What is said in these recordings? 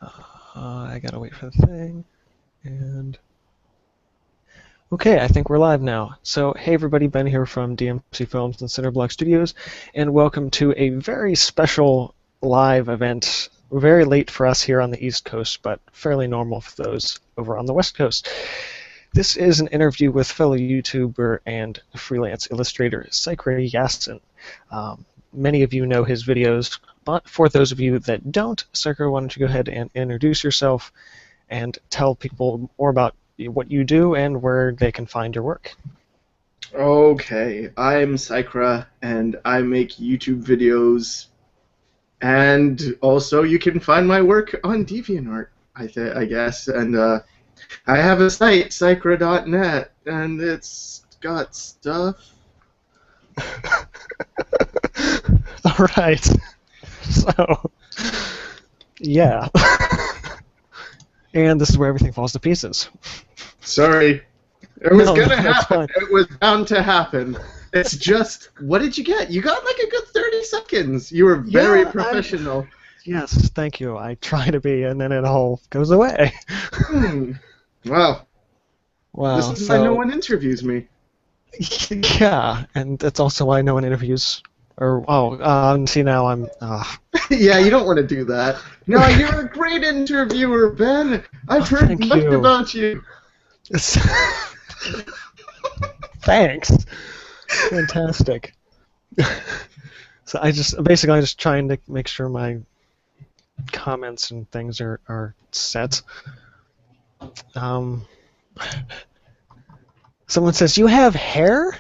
I gotta wait for the thing. And okay, I think we're live now. So, hey everybody, Ben here from DMC Films and Cinderblock Studios, and welcome to a very special live event. Very late for us here on the East Coast, but fairly normal for those over on the West Coast. This is an interview with fellow YouTuber and freelance illustrator Sycra. Many of you know his videos, but for those of you that don't, Sycra, why don't you go ahead and introduce yourself and tell people more about what you do and where they can find your work. Okay, I'm Sycra, and I make YouTube videos, and also you can find my work on DeviantArt, I guess, and I have a site, sycra.net, and it's got stuff. All right. So, yeah. And this is where everything falls to pieces. Sorry. It was No, gonna that's happen. fine. It was bound to happen. It's just, what did you get? You got like a good 30 seconds. You were very professional. Yes, thank you. I try to be, and then it all goes away. Wow. Wow. This is why no one interviews me. Yeah, and that's also why no one interviews. See, now I'm. Yeah, you don't want to do that. No, you're a great interviewer, Ben. I've heard thank much you. about you. Thanks. Fantastic. So I'm just trying to make sure my comments and things are set. Someone says, "You have hair?"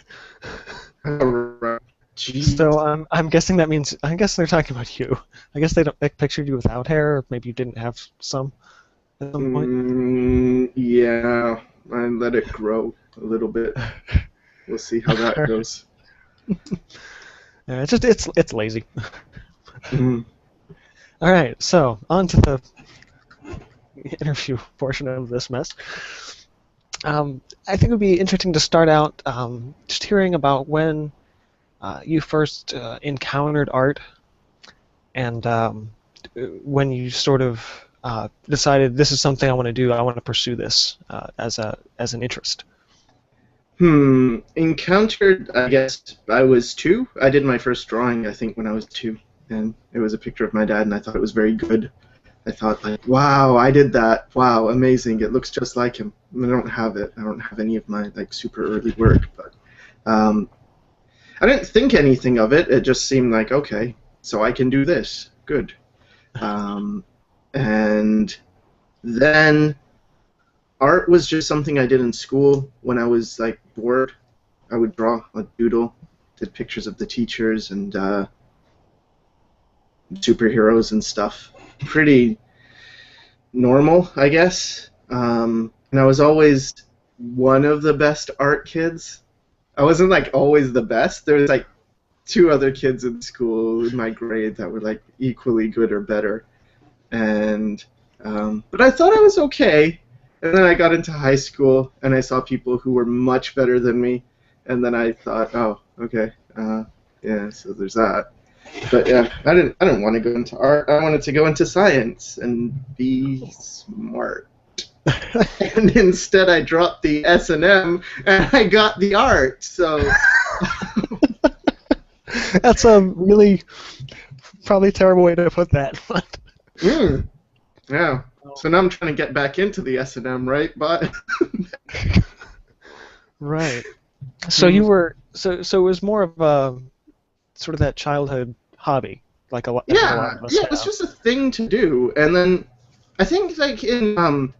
Alright. Jeez. So I'm guessing that means I guess they're talking about you. I guess they pictured you without hair, or maybe you didn't have some at some point. Yeah, I let it grow a little bit. We'll see how that goes. Yeah, it's lazy. Mhm. All right, so on to the interview portion of this mess. I think it would be interesting to start out just hearing about when you first encountered art, and when you sort of decided this is something I want to do. I want to pursue this as an interest. Encountered, I guess I was 2. I did my first drawing, I think, when I was 2. And it was a picture of my dad, and I thought it was very good. I thought, like, wow, I did that. Wow, amazing. It looks just like him. I don't have it. I don't have any of my, like, super early work, but I didn't think anything of it. It just seemed like, okay, so I can do this. Good. And then art was just something I did in school when I was, like, bored. I would draw, like, doodle, did pictures of the teachers and superheroes and stuff. Pretty normal, I guess. And I was always one of the best art kids. I wasn't, like, always the best. There was, like, 2 other kids in school in my grade that were, like, equally good or better. And but I thought I was okay. And then I got into high school, and I saw people who were much better than me. And then I thought, oh, okay, yeah, so there's that. But yeah, I didn't want to go into art. I wanted to go into science and be smart. And instead, I dropped the S&M, and I got the art. So That's a really probably terrible way to put that. yeah. So now I'm trying to get back into the S&M, right? But Right. So you were so it was more of a sort of that childhood hobby, like a lot of us yeah, have. it was just a thing to do. And then I think, like, in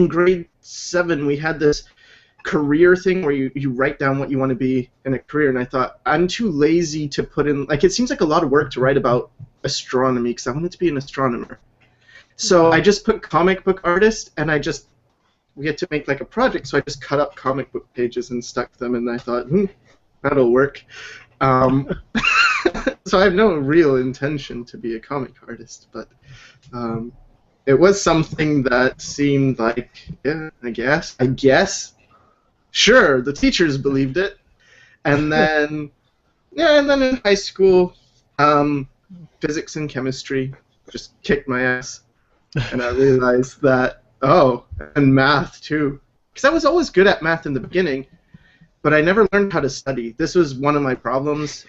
grade 7 we had this career thing where you write down what you want to be in a career, and I thought, I'm too lazy to put in, like, it seems like a lot of work to write about astronomy because I wanted to be an astronomer. So I just put comic book artist, and we had to make, like, a project, so I just cut up comic book pages and stuck them, and I thought, that'll work. So I have no real intention to be a comic artist, but it was something that seemed like, yeah, I guess. Sure, the teachers believed it. And then, and then in high school, physics and chemistry just kicked my ass. And I realized that, oh, and math too. Because I was always good at math in the beginning, but I never learned how to study. This was one of my problems.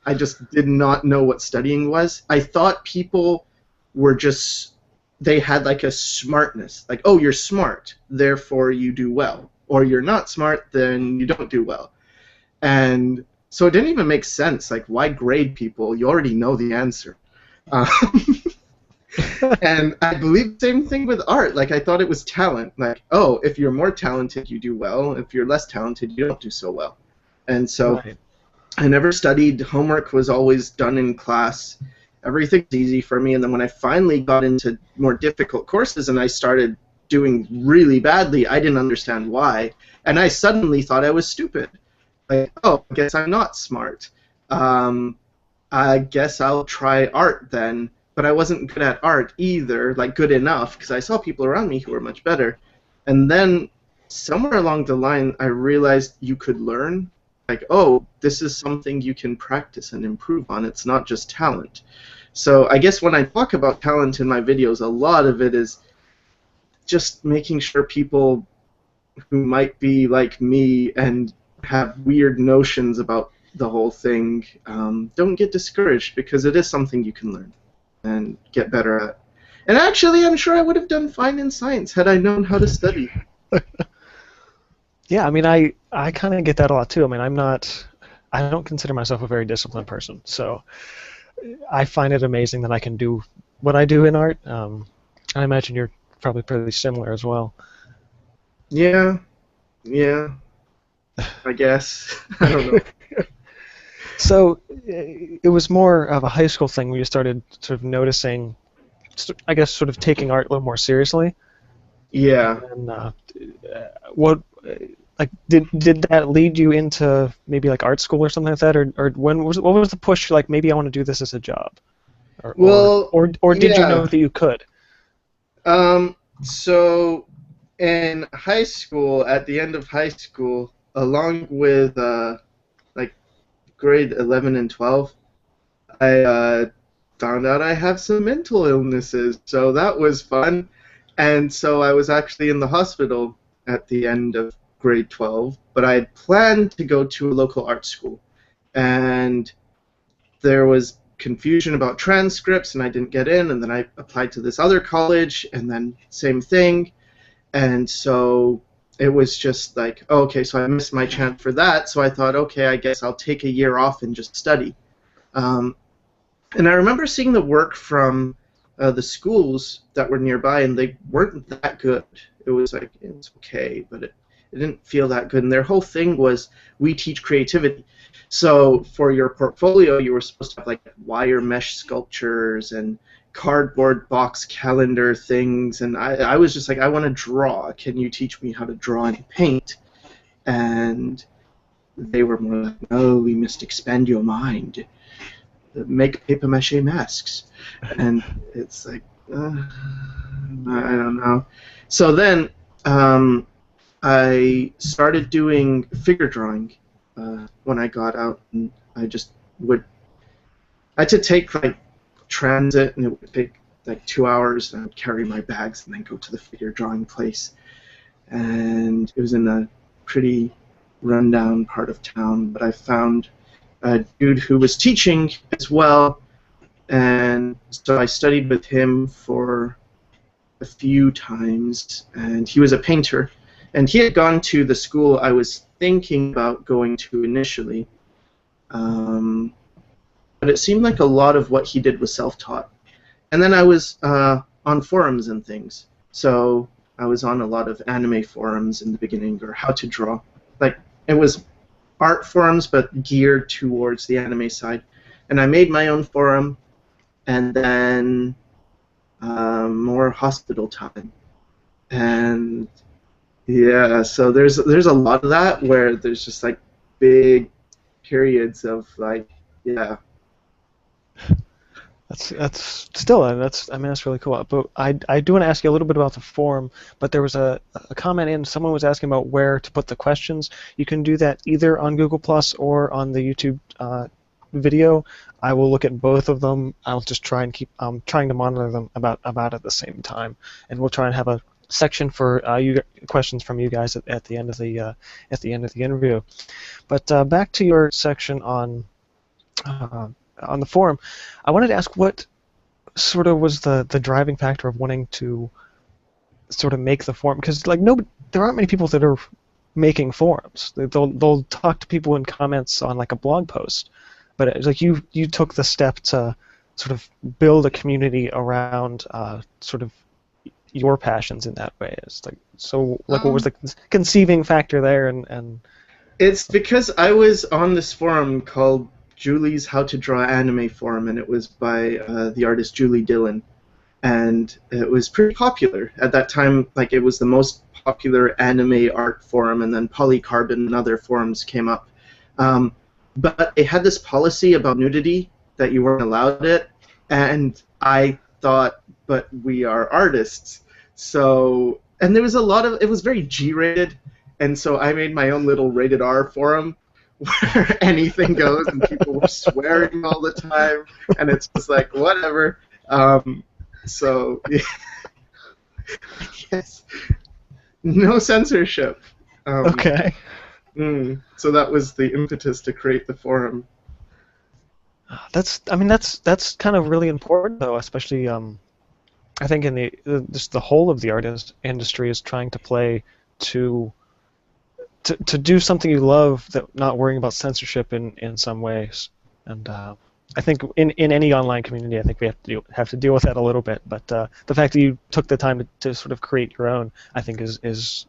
I just did not know what studying was. I thought people were just, they had like a smartness. Like, oh, you're smart, therefore you do well. Or you're not smart, then you don't do well. And so it didn't even make sense. Like, why grade people? You already know the answer. Um, and I believe the same thing with art. Like, I thought it was talent. Like, oh, if you're more talented, you do well. If you're less talented, you don't do so well. And so Right. I never studied. Homework was always done in class. Everything's easy for me. And then when I finally got into more difficult courses and I started doing really badly, I didn't understand why. And I suddenly thought I was stupid. Like, oh, I guess I'm not smart. Um, I guess I'll try art then. But I wasn't good at art either, like good enough, because I saw people around me who were much better. And then somewhere along the line, I realized you could learn. Like, oh, this is something you can practice and improve on. It's not just talent. So I guess when I talk about talent in my videos, a lot of it is just making sure people who might be like me and have weird notions about the whole thing don't get discouraged, because it is something you can learn and get better at. And actually, I'm sure I would have done fine in science had I known how to study. Yeah, I mean, I kind of get that a lot too. I mean, I don't consider myself a very disciplined person, so I find it amazing that I can do what I do in art. I imagine you're probably pretty similar as well. Yeah, yeah, I guess. I don't know. So it was more of a high school thing where you started sort of noticing, I guess, sort of taking art a little more seriously. Yeah. And what, like, did that lead you into maybe like art school or something like that, or what was the push? Like, maybe I want to do this as a job, Well, or did you know yeah. that you could? So in high school, at the end of high school, along with like grade 11 and 12, I found out I have some mental illnesses. So that was fun. And so I was actually in the hospital at the end of grade 12, but I had planned to go to a local art school. And there was confusion about transcripts, and I didn't get in, and then I applied to this other college, and then same thing. And so it was just like, oh, okay, so I missed my chance for that. So I thought, okay, I guess I'll take a year off and just study. Um, and I remember seeing the work from the schools that were nearby, and they weren't that good. It was like, it was okay, but it didn't feel that good. And their whole thing was, we teach creativity. So for your portfolio, you were supposed to have like wire mesh sculptures and cardboard box calendar things. And I was just like, I want to draw. Can you teach me how to draw and paint? And they were more like, no, we must expand your mind, make paper mache masks. And it's like, I don't know. So then I started doing figure drawing when I got out, and I just would. I had to take like transit, and it would take like 2 hours. And I would carry my bags and then go to the figure drawing place, and it was in a pretty rundown part of town. But I found a dude who was teaching as well, and so I studied with him for a few times, and he was a painter, and he had gone to the school I was thinking about going to initially, um, but it seemed like a lot of what he did was self-taught. And then I was on forums and things, so I was on a lot of anime forums in the beginning, or how to draw. Like, it was art forums, but geared towards the anime side. And I made my own forum, and then more hospital time. And yeah, so there's a lot of that where there's just like big periods of like, yeah. That's still that's I mean that's really cool. But I do want to ask you a little bit about the forum. But there was a comment in, someone was asking about where to put the questions. You can do that either on Google Plus or on the YouTube video, I will look at both of them. I'll just try and keep trying to monitor them about at the same time, and we'll try and have a section for you questions from you guys at the end of the interview. But back to your section on the forum, I wanted to ask what sort of was the driving factor of wanting to sort of make the forum, because like there aren't many people that are making forums. They'll talk to people in comments on like a blog post, but it's like you took the step to sort of build a community around sort of your passions in that way. It's like, so like what was the conceiving factor there, and It's because I was on this forum called Julie's How to Draw Anime Forum, and it was by the artist Julie Dillon, and it was pretty popular at that time. Like, it was the most popular anime art forum, and then Polycarbon and other forums came up. But it had this policy about nudity that you weren't allowed it, and I thought, but we are artists, so, and there was a lot of, it was very G-rated, and so I made my own little rated R forum where anything goes, and people were swearing all the time, and it's just like, whatever. So, yeah. Yes, no censorship. okay. So that was the impetus to create the forum. That's kind of really important though, especially I think in just the whole of the industry is trying to play to do something you love, that not worrying about censorship in some ways. And I think in any online community, I think we have to deal with that a little bit. But the fact that you took the time to sort of create your own, I think is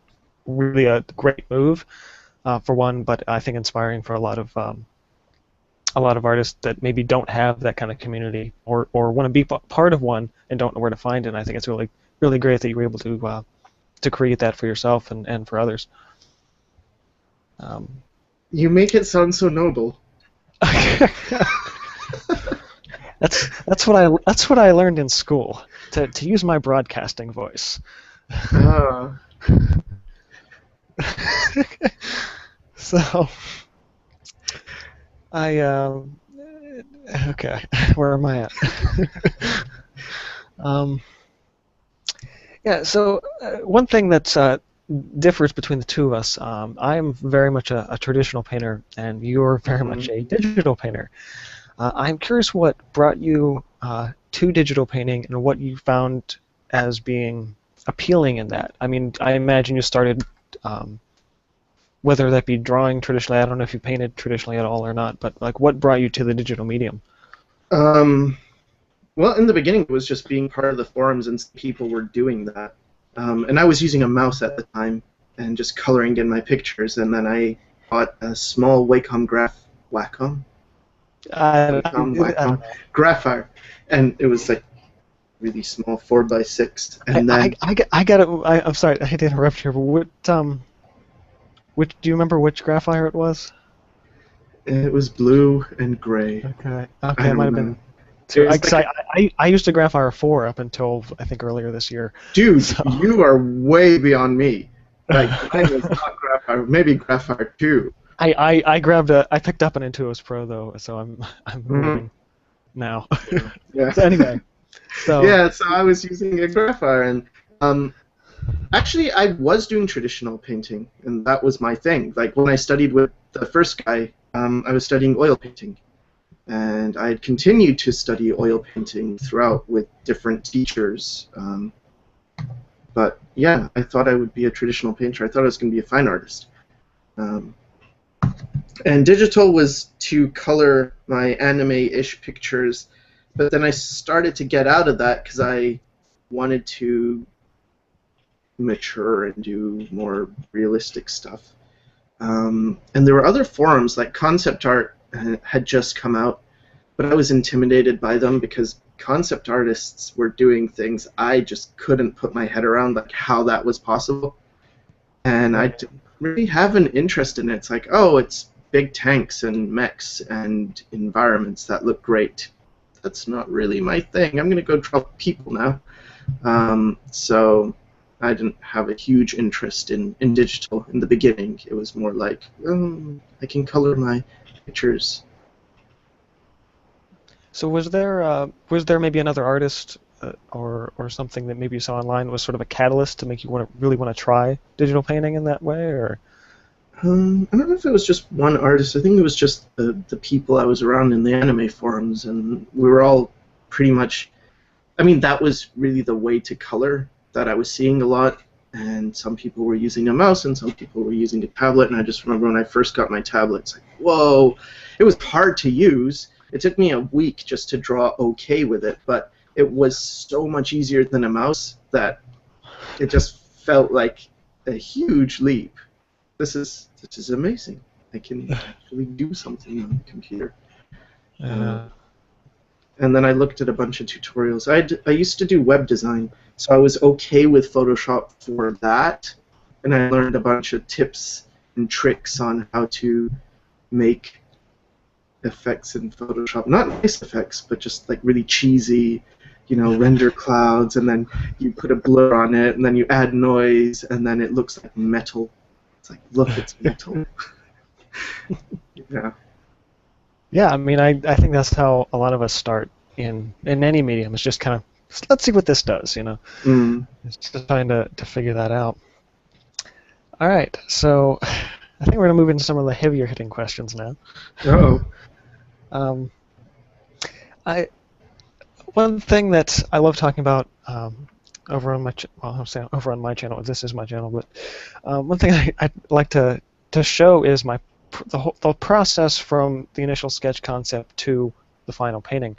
really a great move for one. But I think inspiring for a lot of artists that maybe don't have that kind of community or want to be part of one and don't know where to find it. And I think it's really really great that you were able to create that for yourself and for others. You make it sound so noble. That's what I learned in school, to use my broadcasting voice. So I okay, where am I at? Yeah. So one thing that's differs between the two of us. I am very much a traditional painter, and you're very much a digital painter. I'm curious what brought you to digital painting and what you found as being appealing in that. I mean, I imagine you started, whether that be drawing traditionally, I don't know if you painted traditionally at all or not, but like what brought you to the digital medium? Well, in the beginning, it was just being part of the forums and people were doing that. And I was using a mouse at the time and just coloring in my pictures, and then I bought a small Wacom Graphite, and it was like really small, 4x6. And then I got it. I'm sorry, I hate to interrupt here, but which do you remember which Graphire it was? it was blue and gray. Okay, it might have been. I used a Graphire 4 up until I think earlier this year. Dude, so. You are way beyond me. Like, mine was not Graphire, maybe Graphire 2. I picked up an Intuos Pro though, so I'm moving now. Yeah. So anyway, so I was using a Graphire, and actually I was doing traditional painting, and that was my thing. Like when I studied with the first guy, I was studying oil painting, and I had continued to study oil painting throughout with different teachers. But yeah, I thought I would be a traditional painter. I thought I was going to be a fine artist. And digital was to color my anime-ish pictures, but then I started to get out of that because I wanted to mature and do more realistic stuff. And there were other forums, like Concept Art had just come out, but I was intimidated by them because concept artists were doing things I just couldn't put my head around, like how that was possible. And I didn't really have an interest in it. It's like, oh, it's big tanks and mechs and environments that look great. That's not really my thing. I'm going to go draw people now. So I didn't have a huge interest in digital in the beginning. It was more like, I can color my pictures. So was there maybe another artist or something that maybe you saw online that was sort of a catalyst to make you really want to try digital painting in that way, or? I don't know if it was just one artist. I think it was just the people I was around in the anime forums, and we were all pretty much. I mean, that was really the way to color that I was seeing a lot. And some people were using a mouse, and some people were using a tablet. And I just remember when I first got my tablet, it's like, whoa! It was hard to use. It took me a week just to draw okay with it, but it was so much easier than a mouse that it just felt like a huge leap. This is amazing. I can actually do something on the computer. Uh, Uh, and then I looked at a bunch of tutorials. I used to do web design, so I was okay with Photoshop for that, and I learned a bunch of tips and tricks on how to make effects in Photoshop. Not nice effects, but just like really cheesy, render clouds, and then you put a blur on it, and then you add noise, and then it looks like metal. It's like, look, it's metal. Yeah. yeah, I mean, I think that's how a lot of us start in any medium. It's just kind of let's see what this does, you know. Mm. It's just trying to figure that out. All right, so I think we're gonna move into some of the heavier hitting questions now. Oh. Um, I One thing that I love talking about over on well, I'm saying over on my channel. This is my channel, but one thing I'd like to show is the process from the initial sketch concept to the final painting.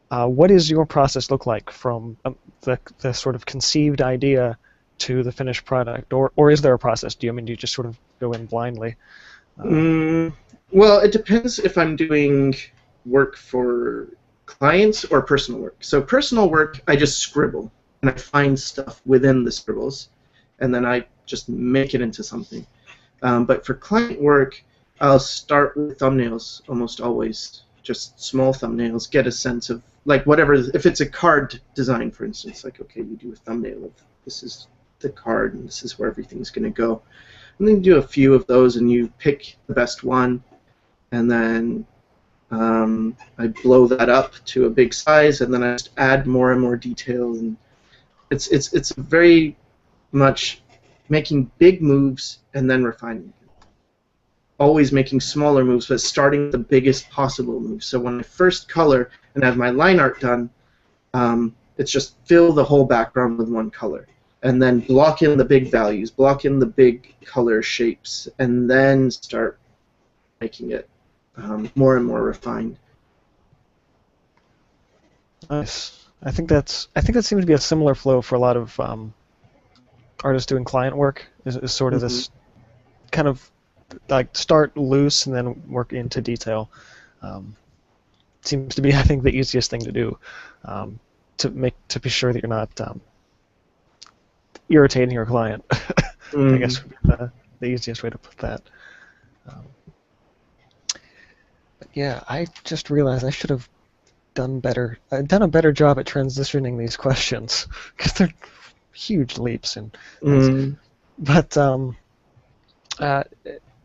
What does your process look like from the sort of conceived idea to the finished product, or is there a process? Do you just sort of go in blindly? Mm, well, it depends if I'm doing work for clients or personal work. So personal work, I just scribble and I find stuff within the scribbles, and then I just make it into something. But for client work, I'll start with thumbnails almost always, just small thumbnails, get a sense of like whatever. If it's a card design, for instance, like okay, you do a thumbnail of this is the card and this is where everything's going to go. And then you do a few of those and you pick the best one, and then I blow that up to a big size, and then I just add more and more detail. And it's very much making big moves and then refining it. Always making smaller moves, but starting with the biggest possible move. So when I first color and have my line art done, it's just fill the whole background with one color. And then block in the big values, block in the big color shapes, and then start making it more and more refined. Nice. I think that seems to be a similar flow for a lot of artists doing client work. Is sort of Mm-hmm. this kind of like start loose and then work into detail. Um, Seems to be, I think, the easiest thing to do to be sure that you're not irritating your client. I Mm-hmm. guess would be the easiest way to put that. Um, but yeah, I just realized I should have done a better job at transitioning these questions because they're huge leaps and things. Mm-hmm. But uh,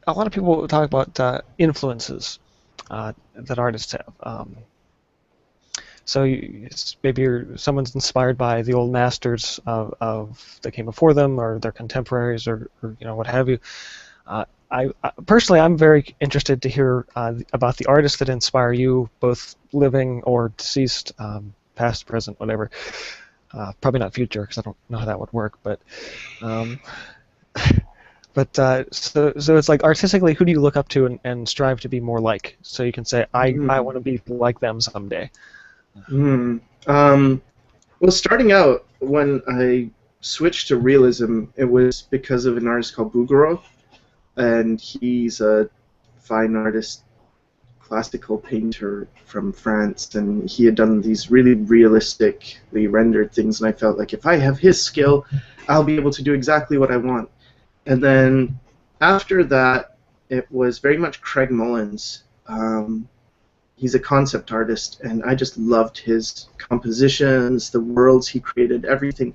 a lot of people talk about influences that artists have. So maybe someone's inspired by the old masters of that came before them, or their contemporaries, or what have you. I personally, I'm very interested to hear about the artists that inspire you, both living or deceased, past, present, whatever. Probably not future, because I don't know how that would work. Um, so it's like artistically, who do you look up to and strive to be more like? So you can say, I want to be like them someday. Mm-hmm. Well, starting out, when I switched to realism, it was because of an artist called Bouguereau, and he's a fine artist, classical painter from France, and he had done these really realistically rendered things, and I felt like if I have his skill, I'll be able to do exactly what I want. And then after that, it was very much Craig Mullins. He's a concept artist, and I just loved his compositions, the worlds he created, everything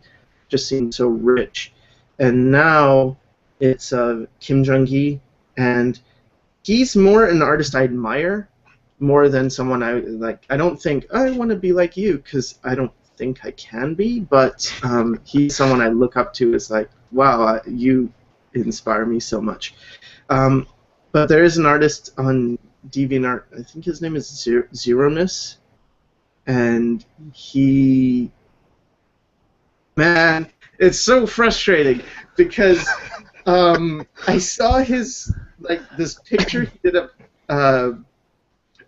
just seemed so rich. And now it's Kim Jung-gi, and he's more an artist I admire, more than someone I like. I don't think I want to be like you because I don't think I can be, but he's someone I look up to as like, wow, you inspire me so much. Um, but there is an artist on DeviantArt, I think his name is Zeroness, and he, man, it's so frustrating because I saw his, like, this picture he did of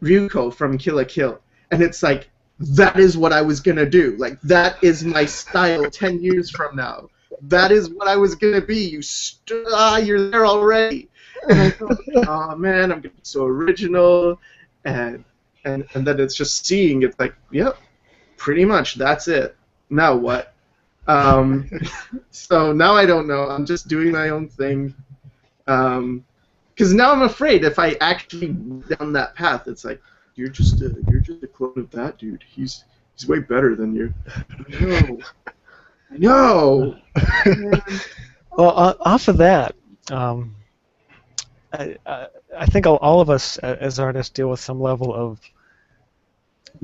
Ryuko from Kill la Kill, and it's like, that is what I was gonna do. Like, that is my style 10 years from now. That is what I was gonna be. You're there already. And I thought, oh man, I'm gonna be so original, and then it's just seeing. It's like, yep, pretty much that's it. Now what? So now I don't know. I'm just doing my own thing. Because now I'm afraid if I actually go down that path, it's like you're just a clone of that dude. He's way better than you. No, no. Well, off of that, I think all of us as artists deal with some level of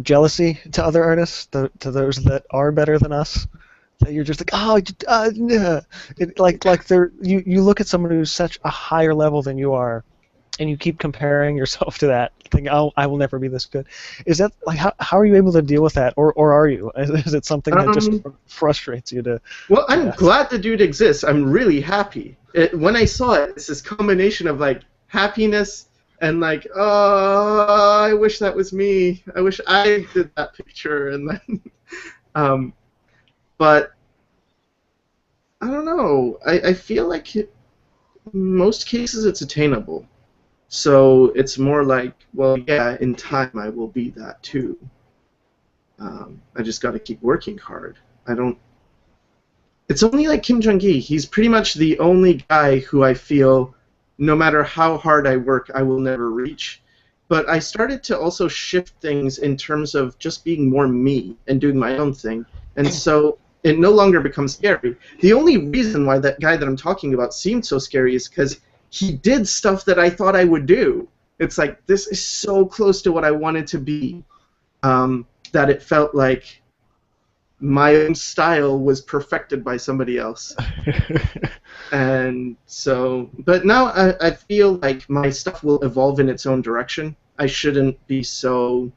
jealousy to other artists, to those that are better than us. That you're just like, oh, nah. Like you look at someone who's such a higher level than you are, and you keep comparing yourself to that, thinking, oh, I will never be this good. Is that like how are you able to deal with that, or are you? Is it something that just frustrates you to? Well, I'm glad the dude exists. I'm really happy. When I saw it, it's this combination of like happiness and like, oh, I wish that was me. I wish I did that picture, and then, but I don't know. I feel like in most cases it's attainable. So it's more like, well, yeah, in time I will be that too. I just got to keep working hard. I don't. It's only like Kim Jong-gi. He's pretty much the only guy who I feel, no matter how hard I work, I will never reach. But I started to also shift things in terms of just being more me and doing my own thing. And so it no longer becomes scary. The only reason why that guy that I'm talking about seemed so scary is because he did stuff that I thought I would do. It's like, this is so close to what I wanted to be, that it felt like my own style was perfected by somebody else. And so, but now I feel like my stuff will evolve in its own direction. I shouldn't have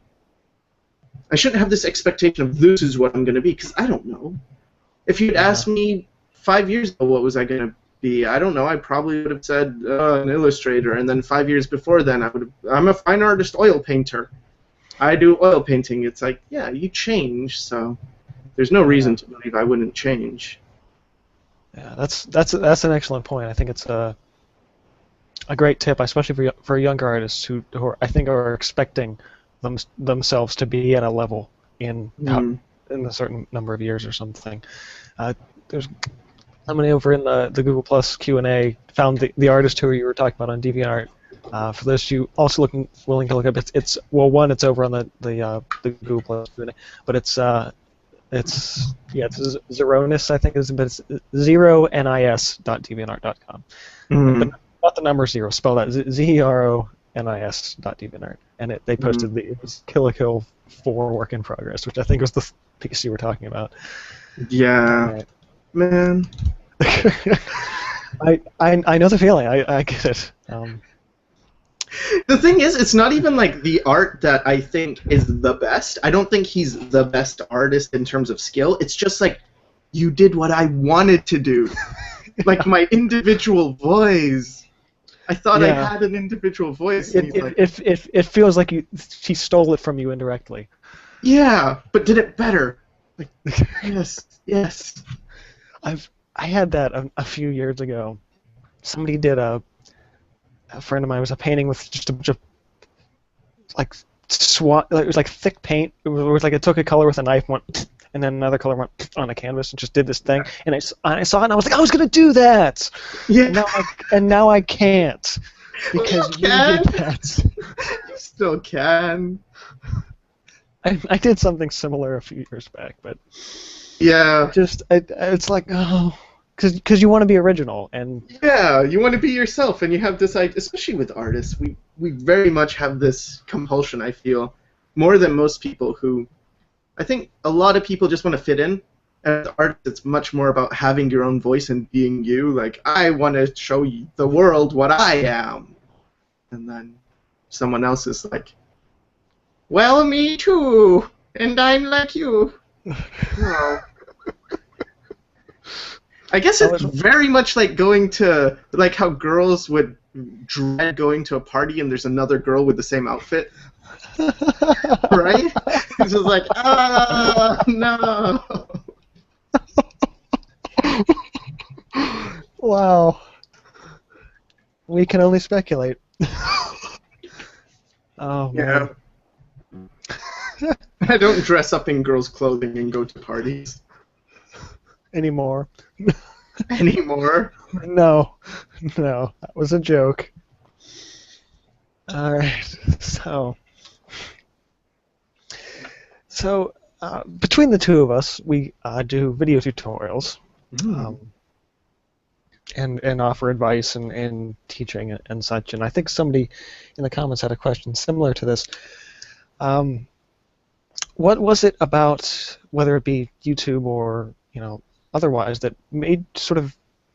this expectation of this is what I'm going to be, because I don't know. If you'd asked me 5 years ago what was I going to be, I don't know. I probably would have said an illustrator, and then 5 years before then I'm a fine artist oil painter. I do oil painting. It's like, yeah, you change, so there's no reason to believe I wouldn't change. Yeah, that's an excellent point. I think it's a great tip, especially for younger artists who I think are expecting themselves to be at a level in a certain number of years or something. There's somebody over in the Google Plus Q&A found the artist who you were talking about on DeviantArt. For those of you also willing to look up, it's over on the Google Plus Q&A, but it's Zeronis, I think, but it's zeronis.deviantart.com. But not the number zero, spell that zeronis.deviantart. And they posted the Kill la Kill 4 work in progress, which I think was the piece you were talking about. Yeah. Man. I know the feeling. I get it. The thing is, it's not even like the art that I think is the best. I don't think he's the best artist in terms of skill. It's just like, you did what I wanted to do. Like my individual voice. I thought I had an individual voice. It feels like she stole it from you indirectly. Yeah, but did it better. Like, yes. I had that a few years ago. Somebody did a friend of mine was a painting with just a bunch of like it was like thick paint. It was like it took a color with a knife, went, and then another color went on a canvas and just did this thing. And I saw it and I was like, I was gonna do that. Yeah. And now I can't because you did that. You still can. I did something similar a few years back, but yeah, it's like, oh, because you want to be original, and yeah, you want to be yourself, and you have this idea, especially with artists, we very much have this compulsion, I feel, more than most people who, I think a lot of people just want to fit in. And with art, it's much more about having your own voice and being you. Like, I want to show you the world what I am. And then someone else is like, well, me too, and I'm like you. No. I guess it's very much like going to, like how girls would dread going to a party and there's another girl with the same outfit. Right? It's just like, no. Wow. We can only speculate. Oh, Yeah. man. I don't dress up in girls' clothing and go to parties. Anymore. Anymore. No. No. That was a joke. Alright. So between the two of us, we do video tutorials. And offer advice and teaching and such. And I think somebody in the comments had a question similar to this. What was it about, whether it be YouTube or otherwise, that made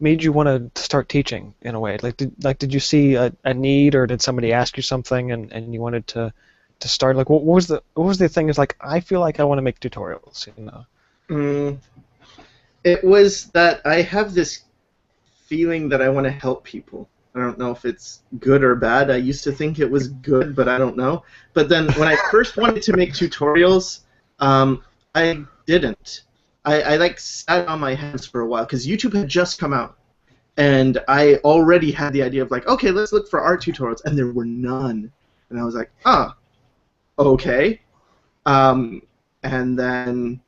you want to start teaching in a way? Did you see a need, or did somebody ask you something and you wanted to start? Like, what was the thing? Is like, I feel like I want to make tutorials. It was that I have this feeling that I want to help people. I don't know if it's good or bad. I used to think it was good, but I don't know. But then when I first wanted to make tutorials, I didn't. I like sat on my hands for a while because YouTube had just come out, and I already had the idea of like, okay, let's look for art tutorials, and there were none. And I was like, okay. And then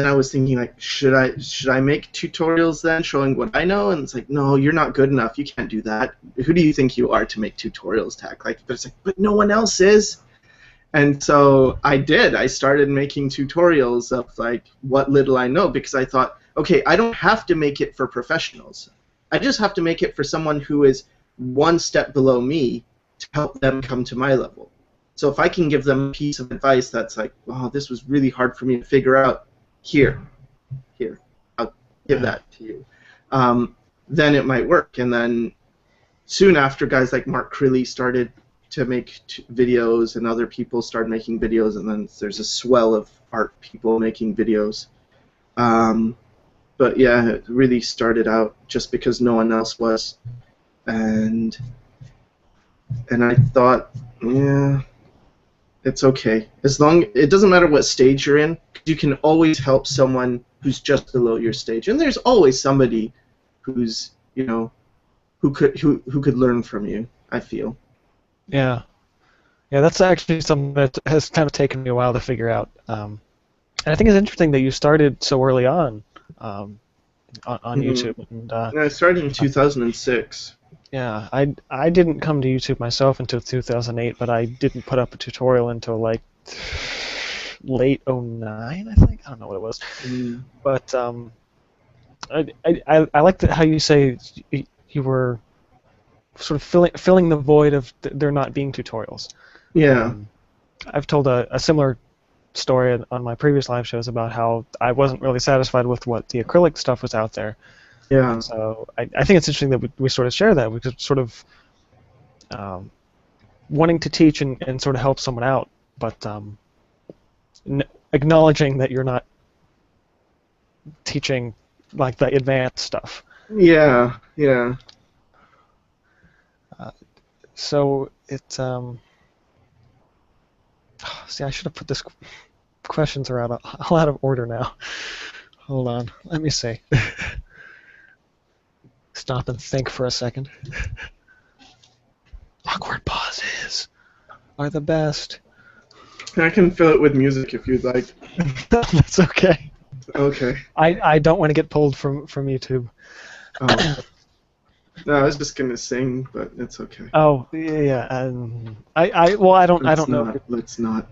I was thinking, like, should I make tutorials then showing what I know? And it's like, no, you're not good enough. You can't do that. Who do you think you are to make tutorials, Tech? Like, but it's like, but no one else is. And so I did. I started making tutorials of like what little I know, because I thought, okay, I don't have to make it for professionals. I just have to make it for someone who is one step below me to help them come to my level. So if I can give them a piece of advice that's like, oh, this was really hard for me to figure out, here, I'll give that to you, then it might work. And then soon after, guys like Mark Crilly started to make videos, and other people started making videos, and then there's a swell of art people making videos. But yeah, it really started out just because no one else was. And I thought, yeah, it's okay. As long, it doesn't matter what stage you're in, you can always help someone who's just below your stage. And there's always somebody who's, who could learn from you, I feel. Yeah. Yeah, that's actually something that has kind of taken me a while to figure out. And I think it's interesting that you started so early on YouTube. And, I started in 2006. Yeah, I didn't come to YouTube myself until 2008, but I didn't put up a tutorial until like late '09, I think. I don't know what it was. But I like how you say you were sort of filling the void of there not being tutorials. Yeah. I've told a similar story on my previous live shows about how I wasn't really satisfied with what the acrylic stuff was out there. Yeah. And so I think it's interesting that we sort of share that. We could sort of wanting to teach and sort of help someone out, but acknowledging that you're not teaching like the advanced stuff. Yeah, yeah. So it's see, I should have put this questions are all out of order now. Hold on, let me see. Stop and think for a second. Awkward pauses are the best. I can fill it with music if you'd like. That's okay. Okay. I don't want to get pulled from YouTube. Oh. No, I was just gonna sing, but it's okay. Oh yeah. I don't know. Let's not.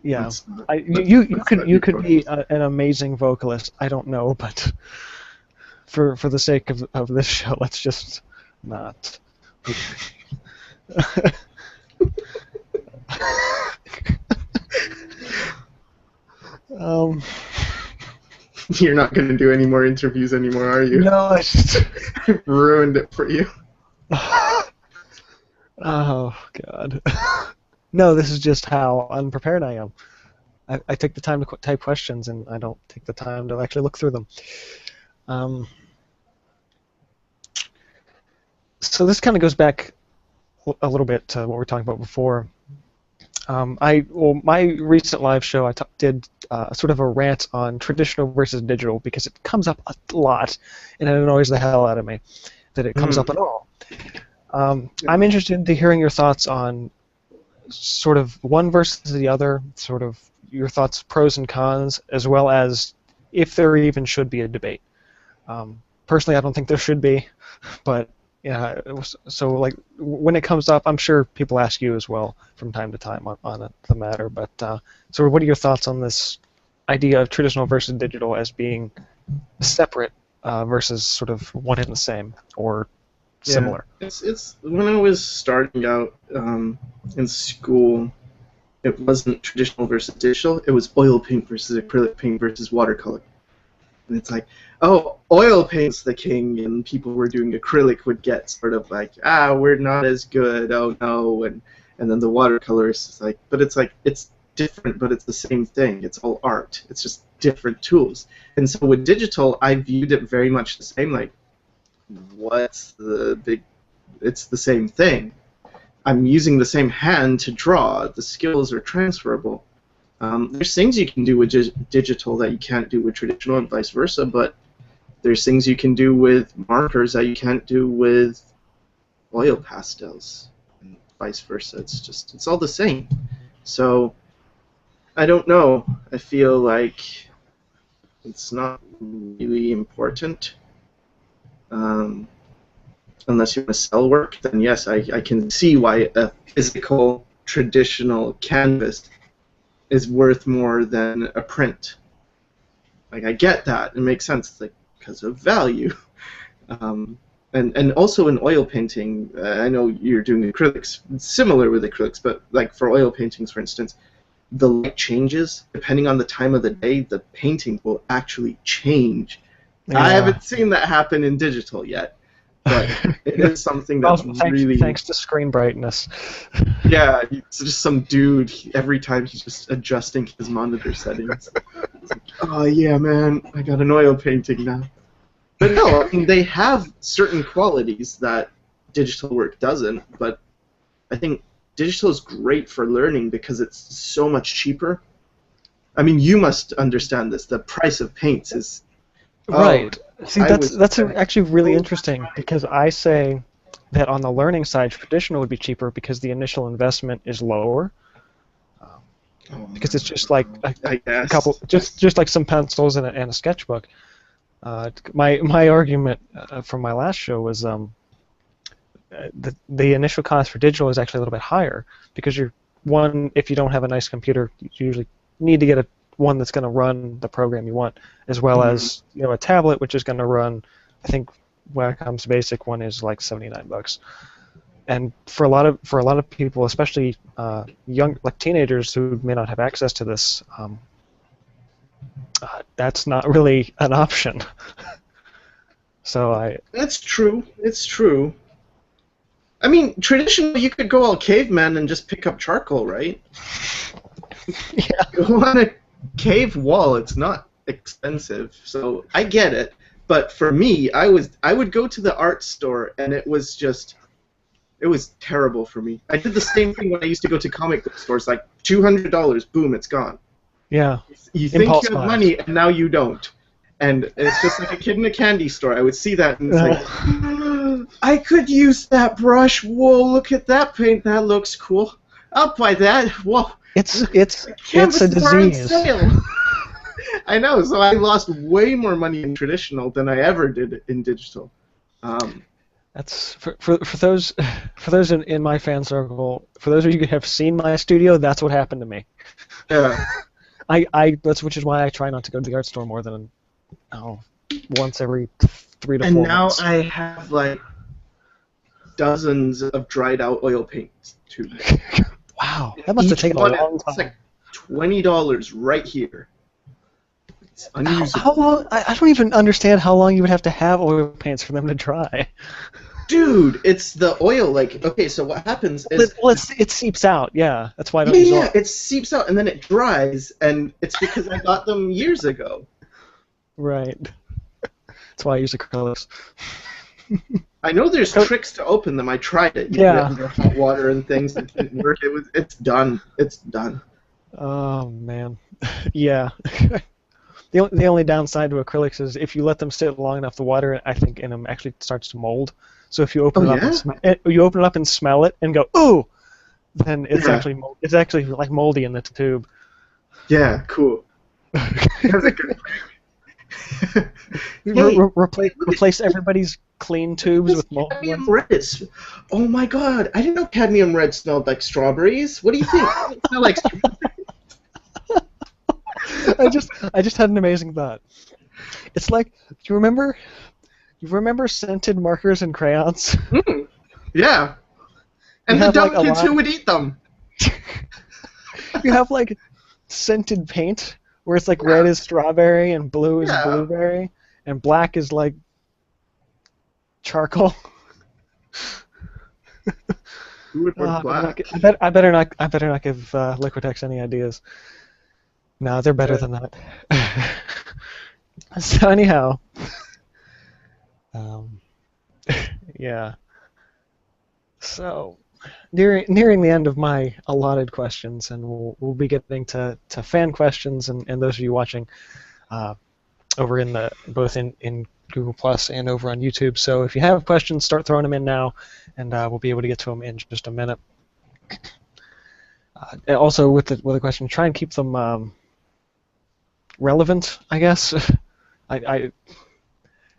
Yeah. Let's not. You could be an amazing vocalist. I don't know, but for the sake of this show, let's just not. um, You're not going to do any more interviews anymore, are you? no, I just. Ruined it for you. Oh God. No, this is just how unprepared I am. I take the time to type questions, and I don't take the time to actually look through them. Um, so this kind of goes back a little bit to what we were talking about before. My recent live show, I did sort of a rant on traditional versus digital because it comes up a lot, and it annoys the hell out of me that it comes up at all. I'm interested in hearing your thoughts on sort of one versus the other, sort of your thoughts, pros and cons, as well as if there even should be a debate. Personally, I don't think there should be, but yeah. So like when it comes up, I'm sure people ask you as well from time to time on the matter. But so what are your thoughts on this idea of traditional versus digital as being separate versus sort of one and the same or similar? It's when I was starting out in school, it wasn't traditional versus digital. It was oil paint versus acrylic paint versus watercolor. And it's like, oh, oil paint's the king, and people were doing acrylic would get sort of like, we're not as good, oh no, and then the watercolorist is like, but it's like, it's different, but it's the same thing. It's all art. It's just different tools. And so with digital, I viewed it very much the same, like, what's the big, it's the same thing. I'm using the same hand to draw. The skills are transferable. There's things you can do with digital that you can't do with traditional and vice versa, but there's things you can do with markers that you can't do with oil pastels and vice versa. It's all the same. So I don't know. I feel like it's not really important. Unless you want to sell work, then yes, I can see why a physical, traditional canvas is worth more than a print. Like, I get that. It makes sense. It's like, because of value. And also in oil painting, I know you're doing acrylics, similar with acrylics, but like for oil paintings, for instance, the light changes. Depending on the time of the day, the painting will actually change. Yeah. I haven't seen that happen in digital yet, but it is something that's really... Thanks to screen brightness. Yeah, it's just some dude, every time he's just adjusting his monitor settings. It's like, oh yeah, man, I got an oil painting now. But no, I mean, they have certain qualities that digital work doesn't, but I think digital is great for learning because it's so much cheaper. I mean, you must understand this. The price of paints is... Right. See, that's actually really interesting because I say that on the learning side, traditional would be cheaper because the initial investment is lower. Because it's just like a couple, just like some pencils and a sketchbook. My argument from my last show was the initial cost for digital is actually a little bit higher because if you don't have a nice computer, you usually need to get one that's going to run the program you want, as well as a tablet which is going to run. I think Wacom's basic one is like $79. And for a lot of people, especially young, like teenagers who may not have access to this, that's not really an option. That's true. It's true. I mean, traditionally, you could go all caveman and just pick up charcoal, right? Yeah. Go on a cave wall. It's not expensive, so I get it. But for me, I would go to the art store, and it was terrible for me. I did the same thing when I used to go to comic book stores, like $200, boom, it's gone. Yeah. You think you have money, and now you don't. And it's just like a kid in a candy store. I would see that, and it's like, I could use that brush. Whoa, look at that paint. That looks cool. I'll buy that. Whoa. It's a disease. I know, so I lost way more money in traditional than I ever did in digital. That's for those in my fan circle. For those of you who have seen my studio, that's what happened to me. Yeah. Which is why I try not to go to the art store more than once every 3 to 4 months. And now I have like dozens of dried out oil paint tubes. Wow, that must have Each taken a one long is time. like $20 right here. It's How unusable. long? I don't even understand how long you would have to have oil paints for them to dry. Dude, it's the oil. Like, okay, so what happens is, It seeps out. Yeah, that's why I don't yeah, use yeah, oil. it seeps out and then it dries, and it's because I got them years ago. Right. That's why I use acrylics. I know there's Acrylic. tricks to open them. I tried it. You put it Yeah. under hot water and things. It didn't work. It's done. It's done. Oh man. Yeah. The only downside to acrylics is if you let them sit long enough, the water I think in them actually starts to mold. So if you open Oh it up and yeah? smell it and go ooh, then Yeah. it's actually like moldy in the tube. Yeah, cool. That's a good plan. Hey, look at Replace everybody's clean tubes this with moldy cadmium ones. red. Oh my god, I didn't know cadmium red smelled like strawberries. What do you think? Does it smell like I just had an amazing thought. It's like you remember scented markers and crayons? mm, yeah. You And the have like dumb a kids lot. who would eat them. You have like scented paint where it's like red Yeah, is strawberry and blue is yeah. blueberry and black is like charcoal. Who would want I better not. black? I better not give Liquitex any ideas. No, they're better Yeah. than that. So anyhow, um, yeah. So nearing the end of my allotted questions, and we'll be getting to fan questions and those of you watching over in the both in Google Plus and over on YouTube. So if you have questions, start throwing them in now, and we'll be able to get to them in just a minute. Also, with the question, try and keep them relevant, I guess. I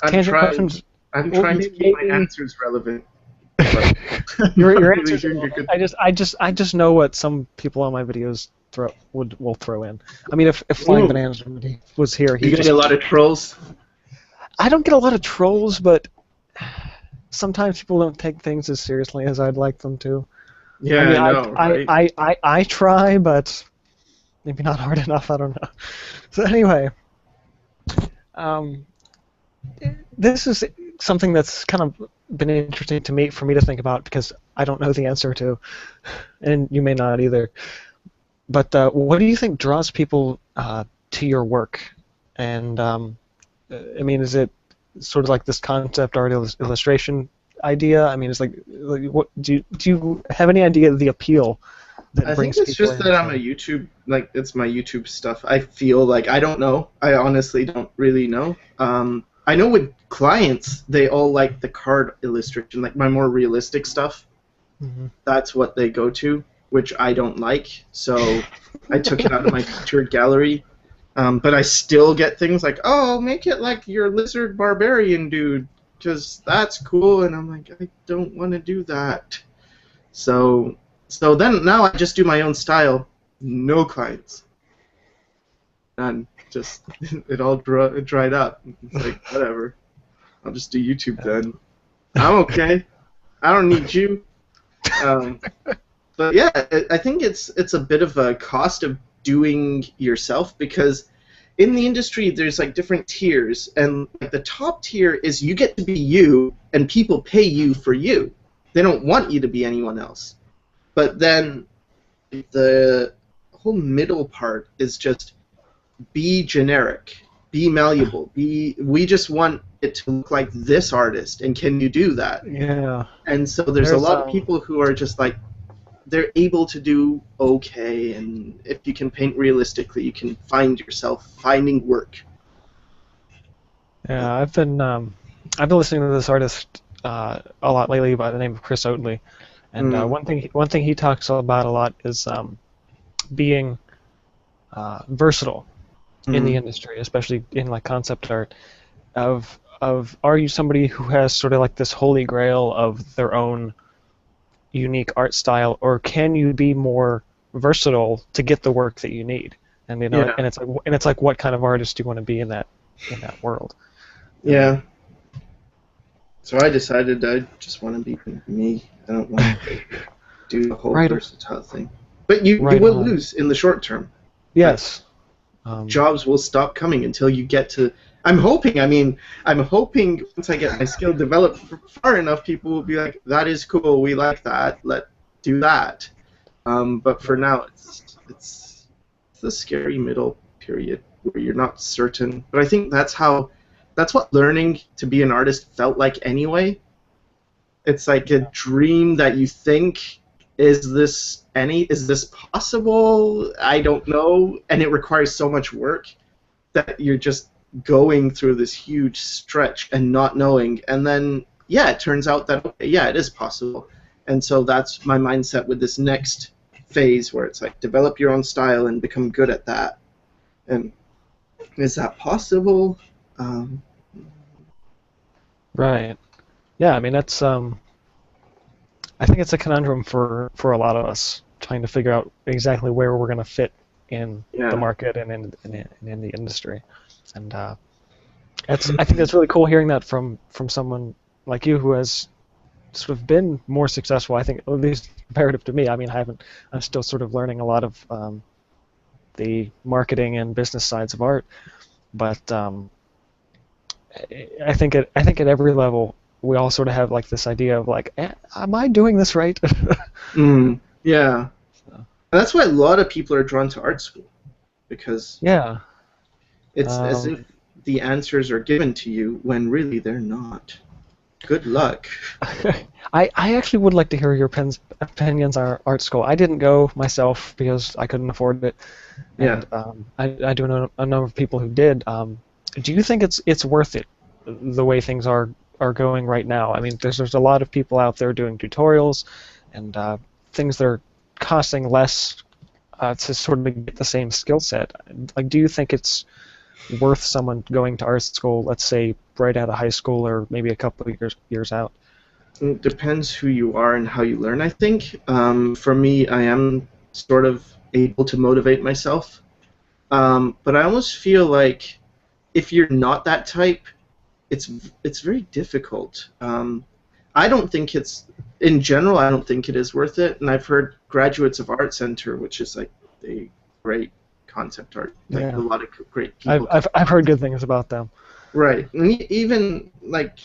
I'm tangent trying. questions. I'm Well, trying to keep my maybe answers relevant, but I'm your not really answers are doing a relevant. good. I just know what some people on my videos will throw in. I mean, if Flying Ooh, Bananas was here, you he get a just lot of trolls. I don't get a lot of trolls, but sometimes people don't take things as seriously as I'd like them to. I Yeah, mean, I know, right? I try, but maybe not hard enough. I don't know. So anyway, um, this is something that's kind of been interesting to me for me to think about because I don't know the answer to, and you may not either. But what do you think draws people to your work? And I mean, is it sort of like this concept art illustration idea? I mean, it's like what do you have any idea of the appeal that I think brings it's people just in that I'm a from? YouTube, like, it's my YouTube stuff. I feel like I don't know. I honestly don't really know. I know with clients, they all like the card illustration, like my more realistic stuff. Hmm. That's what they go to, which I don't like. So I took it out of my featured gallery. But I still get things like, oh, make it like your lizard barbarian dude, because that's cool. And I'm like, I don't want to do that. So, so then now I just do my own style. No clients, none. Just it all dried up. It's like whatever. I'll just do YouTube then. I'm okay. I don't need you. Um, but yeah, I think it's a bit of a cost of doing yourself because in the industry there's like different tiers, and like the top tier is you get to be you and people pay you for you. They don't want you to be anyone else. But then the whole middle part is just be generic, be malleable, be we just want it to look like this artist and can you do that? Yeah, And so there's a there's lot of people who are just like they're able to do okay, and if you can paint realistically you can find yourself finding work. yeah. I've been listening to this artist a lot lately by the name of Chris Oatley, and Mm, one thing he talks about a lot is being versatile in the mm, industry, especially in like concept art. Of are you somebody who has sort of like this holy grail of their own unique art style, or can you be more versatile to get the work that you need? And yeah, it's like what kind of artist do you want to be in that world? Um, yeah. So I decided I just want to be me. I don't want to do the whole Right, versatile thing. But you right will on. lose in the short term. Like Yes. Um, jobs will stop coming until you get to. I'm hoping. I mean, I'm hoping once I get my skill developed far enough, people will be like, "That is cool. We like that. Let do that." But for now, it's the scary middle period where you're not certain. But I think that's what learning to be an artist felt like anyway. It's like a dream that you think, is this possible? I don't know, and it requires so much work that you're just going through this huge stretch and not knowing, and then yeah, it turns out that okay, yeah, it is possible. And so that's my mindset with this next phase where it's like develop your own style and become good at that. And is that possible? Um, right. Yeah, I mean that's I think it's a conundrum for a lot of us trying to figure out exactly where we're going to fit in the yeah. market and in the industry. And I think that's really cool hearing that from someone like you who has sort of been more successful. I think at least comparative to me. I mean, I'm still sort of learning a lot of the marketing and business sides of art, but I think at every level we all sort of have like this idea of like, am I doing this right? Yeah. So, And that's why a lot of people are drawn to art school because yeah. it's as Um, if the answers are given to you when really they're not. Good luck. I actually would like to hear your opinions on art school. I didn't go myself because I couldn't afford it, Yeah. and I do know a number of people who did. Do you think it's worth it the way things are going right now? I mean, there's a lot of people out there doing tutorials and things that are costing less to sort of get the same skill set. Like, do you think it's worth someone going to art school, let's say right out of high school or maybe a couple of years out? It depends who you are and how you learn, I think. For me, I am sort of able to motivate myself. But I almost feel like if you're not that type, it's it's very difficult. I don't think it's in general. I don't think it is worth it. And I've heard graduates of Art Center, which is like a great concept art, like a Yeah. lot of great people. I've heard good things about them. Right, and even like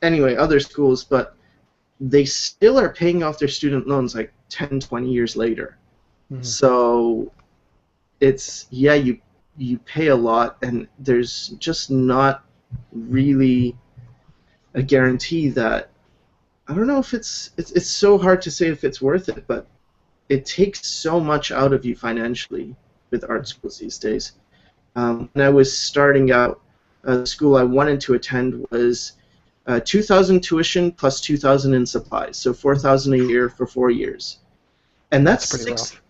anyway, other schools, but they still are paying off their student loans like 10, 20 years later. Hmm. So it's yeah, you pay a lot, and there's just not really a guarantee that I don't know if it's so hard to say if it's worth it, but it takes so much out of you financially with art schools these days. When I was starting out, the school I wanted to attend was 2,000 tuition plus 2,000 in supplies, so 4,000 a year for 4 years, and That's pretty rough.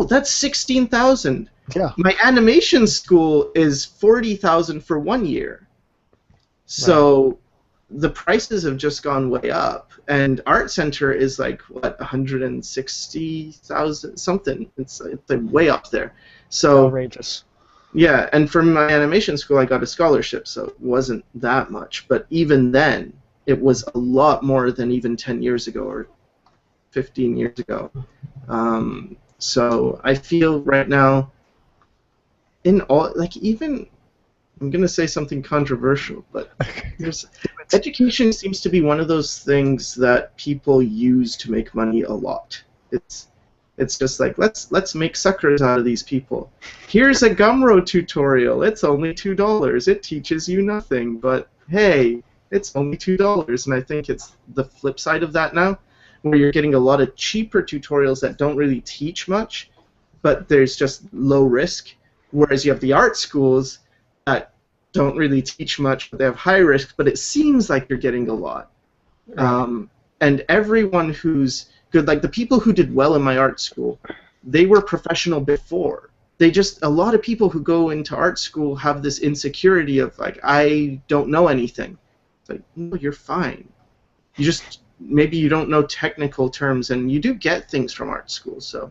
that's 16,000. Yeah. My animation school is 40,000 for 1 year. Right. So the prices have just gone way up, and Art Center is like what 160,000 something. It's like way up there. So Outrageous. yeah, and from my animation school, I got a scholarship, so it wasn't that much. But even then, it was a lot more than even 10 years ago or 15 years ago. So I feel right now, in all, like even I'm gonna say something controversial, but there's education seems to be one of those things that people use to make money a lot. It's just like let's make suckers out of these people. Here's a Gumroad tutorial. It's only $2. It teaches you nothing, but hey, it's only $2. And I think it's the flip side of that now, where you're getting a lot of cheaper tutorials that don't really teach much, but there's just low risk. Whereas you have the art schools that don't really teach much, but they have high risk, but it seems like you're getting a lot. Right. Um, and everyone who's good, like the people who did well in my art school, they were professional before. They just, a lot of people who go into art school have this insecurity of like, I don't know anything. It's like, no, you're fine. You just, maybe you don't know technical terms, and you do get things from art school. So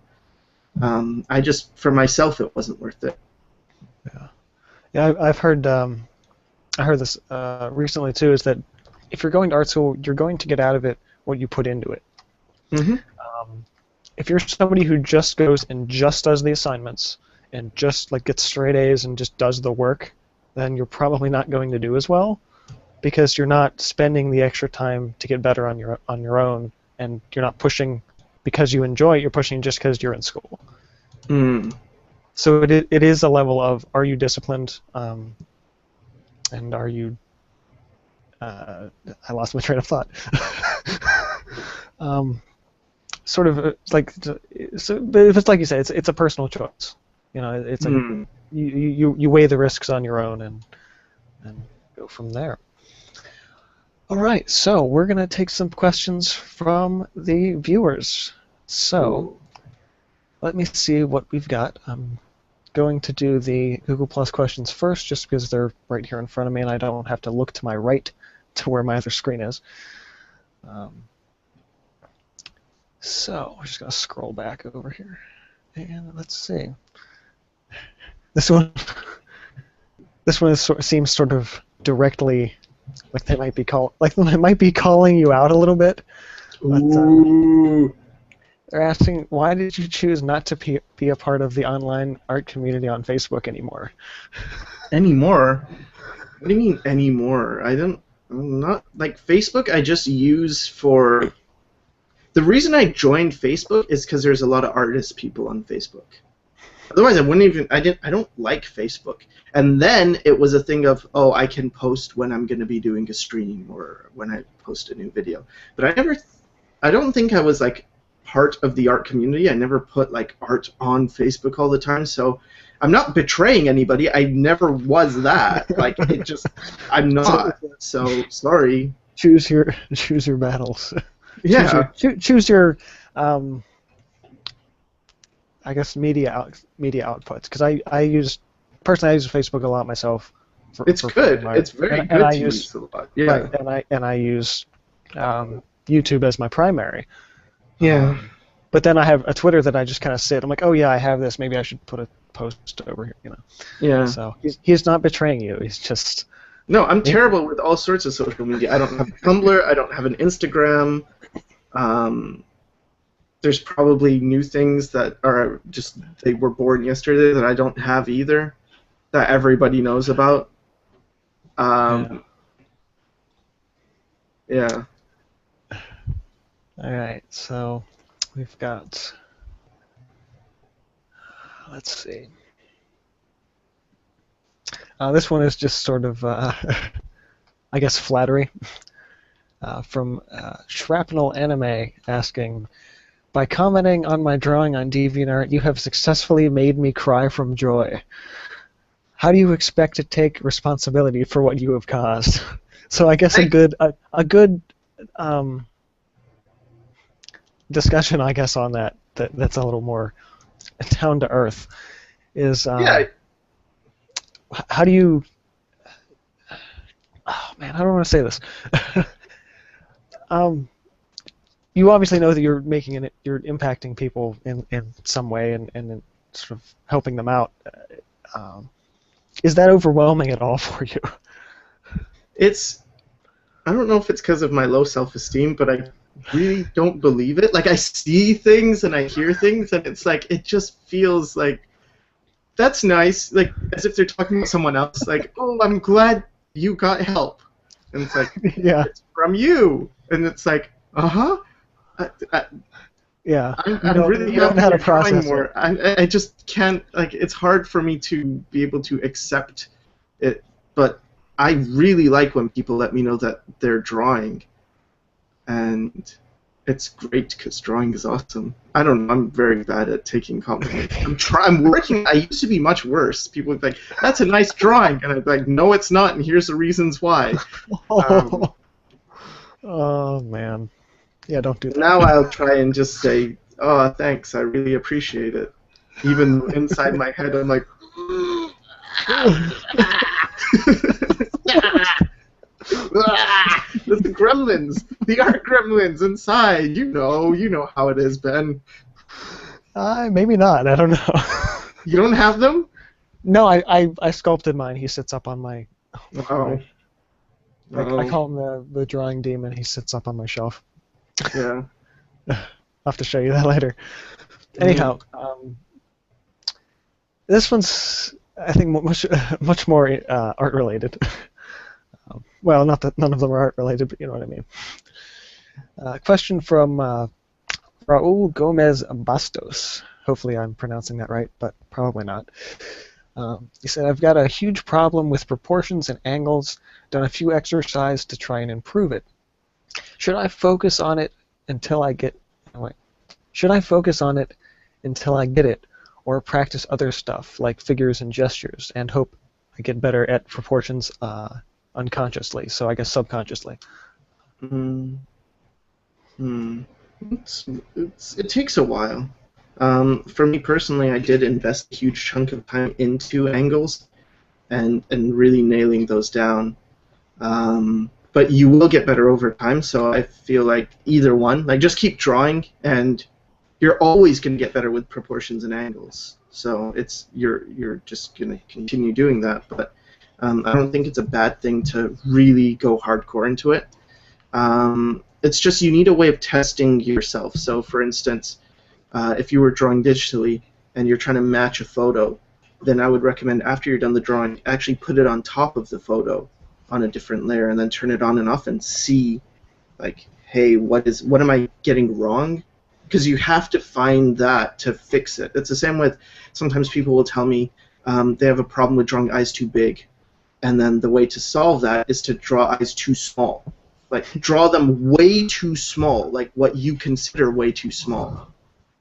I just, for myself, it wasn't worth it. Yeah. Yeah. I've heard I heard this recently too. Is that if you're going to art school, you're going to get out of it what you put into it. Mm-hmm. If you're somebody who just goes and just does the assignments and just like gets straight A's and just does the work, then you're probably not going to do as well because you're not spending the extra time to get better on your own, and you're not pushing because you enjoy it. You're pushing just because you're in school. Mm. So it is a level of, are you disciplined, and are you I lost my train of thought. Sort of like, so, but if it's like you say, it's a personal choice. You know, it's a you weigh the risks on your own and go from there. All right, so we're gonna take some questions from the viewers. So let me see what we've got. I'm going to do the Google Plus questions first, just because they're right here in front of me, and I don't have to look to my right to where my other screen is. So we're just going to scroll back over here, and let's see. This one seems sort of directly like they might be calling you out a little bit. But, they're asking, why did you choose not to be a part of the online art community on Facebook anymore? Anymore? What do you mean anymore? I'm not like Facebook. I just use for. The reason I joined Facebook is because there's a lot of artist people on Facebook. Otherwise, I wouldn't even. I don't like Facebook. And then it was a thing of, oh, I can post when I'm going to be doing a stream or when I post a new video. But I don't think I was like part of the art community. I never put like art on Facebook all the time. So I'm not betraying anybody. I never was that. Like it just, I'm not. So sorry. Choose your battles. Yeah. Choose your I guess media outputs, because I use Facebook a lot myself. It's good. It's very good to use a lot. Yeah. Right, and I use YouTube as my primary. Yeah. But then I have a Twitter that I just kind of sit. I'm like, oh yeah, I have this. Maybe I should put a post over here. You know. Yeah. So he's not betraying you. He's just. No, I'm terrible with all sorts of social media. I don't have Tumblr. I don't have an Instagram. There's probably new things that are just, they were born yesterday that I don't have either, that everybody knows about. Yeah. All right, so we've got, let's see. This one is just sort of, I guess, flattery. From Shrapnel Anime asking, by commenting on my drawing on DeviantArt, you have successfully made me cry from joy. How do you expect to take responsibility for what you have caused? So I guess a good discussion, I guess, on that's a little more down to earth is how do you? Oh man, I don't want to say this. You obviously know that you're you're impacting people in some way and sort of helping them out. Is that overwhelming at all for you? I don't know if it's because of my low self-esteem, but I really don't believe it. Like, I see things and I hear things, and it's like, it just feels like, that's nice, like, as if they're talking to someone else, like, oh, I'm glad you got help. And it's like, yeah, it's from you. And it's like, uh-huh. Yeah, I'm really don't know how to process more. I just can't, like, it's hard for me to be able to accept it, but I really like when people let me know that they're drawing, and it's great because drawing is awesome. I don't know, I'm very bad at taking compliments. I'm working, I used to be much worse. People would be like, that's a nice drawing, and I'd be like, no it's not, and here's the reasons why. Oh man. Yeah, don't do that. Now I'll try and just say, oh, thanks, I really appreciate it. Even though inside my head I'm like, the gremlins, the art gremlins inside. You know how it is, Ben. Maybe not, I don't know. You don't have them? No, I sculpted mine. He sits up on my... Oh. I Oh, call him the drawing demon. He sits up on my shelf. yeah. I'll have to show you that later. Mm. Anyhow, this one's, I think, much more art related. Well, not that none of them are art related, but you know what I mean. Question from Raul Gomez Bastos. Hopefully I'm pronouncing that right, but probably not. He said, I've got a huge problem with proportions and angles, done a few exercises to try and improve it. Should I focus on it until I get, oh, wait. Should I focus on it until I get it, or practice other stuff like figures and gestures and hope I get better at proportions unconsciously, so I guess subconsciously? Mm. Mm. It takes a while. For me personally, I did invest a huge chunk of time into angles and really nailing those down. But you will get better over time, so I feel like either one, like just keep drawing, and you're always going to get better with proportions and angles. So you're just going to continue doing that. But I don't think it's a bad thing to really go hardcore into it. It's just you need a way of testing yourself. So, for instance, if you were drawing digitally and you're trying to match a photo, then I would recommend after you're done the drawing, actually put it on top of the photo on a different layer and then turn it on and off and see, like, hey, what am I getting wrong? Because you have to find that to fix it. It's the same with, sometimes people will tell me they have a problem with drawing eyes too big, and then the way to solve that is to draw eyes too small. Like, draw them way too small, like what you consider way too small.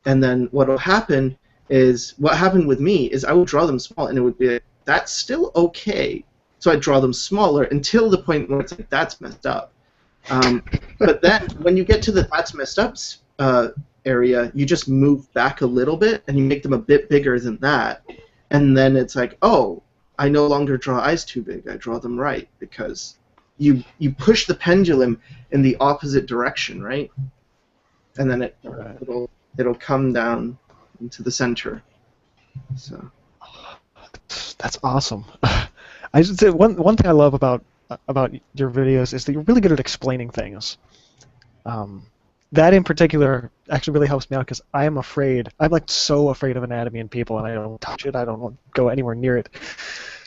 And then what will happen is, what happened with me is I would draw them small, and it would be like, that's still okay. So I'd draw them smaller until the point where it's like, that's messed up. But then when you get to the that's messed up area, you just move back a little bit, and you make them a bit bigger than that. And then it's like, oh, I no longer draw eyes too big. I draw them right, because you push the pendulum in the opposite direction, right? And then Right. it'll come down into the center. So That's awesome. I should say one thing I love about your videos is that you're really good at explaining things. Um, that in particular actually really helps me out because I am afraid. I'm like so afraid of anatomy in people, and I don't touch it. I don't go anywhere near it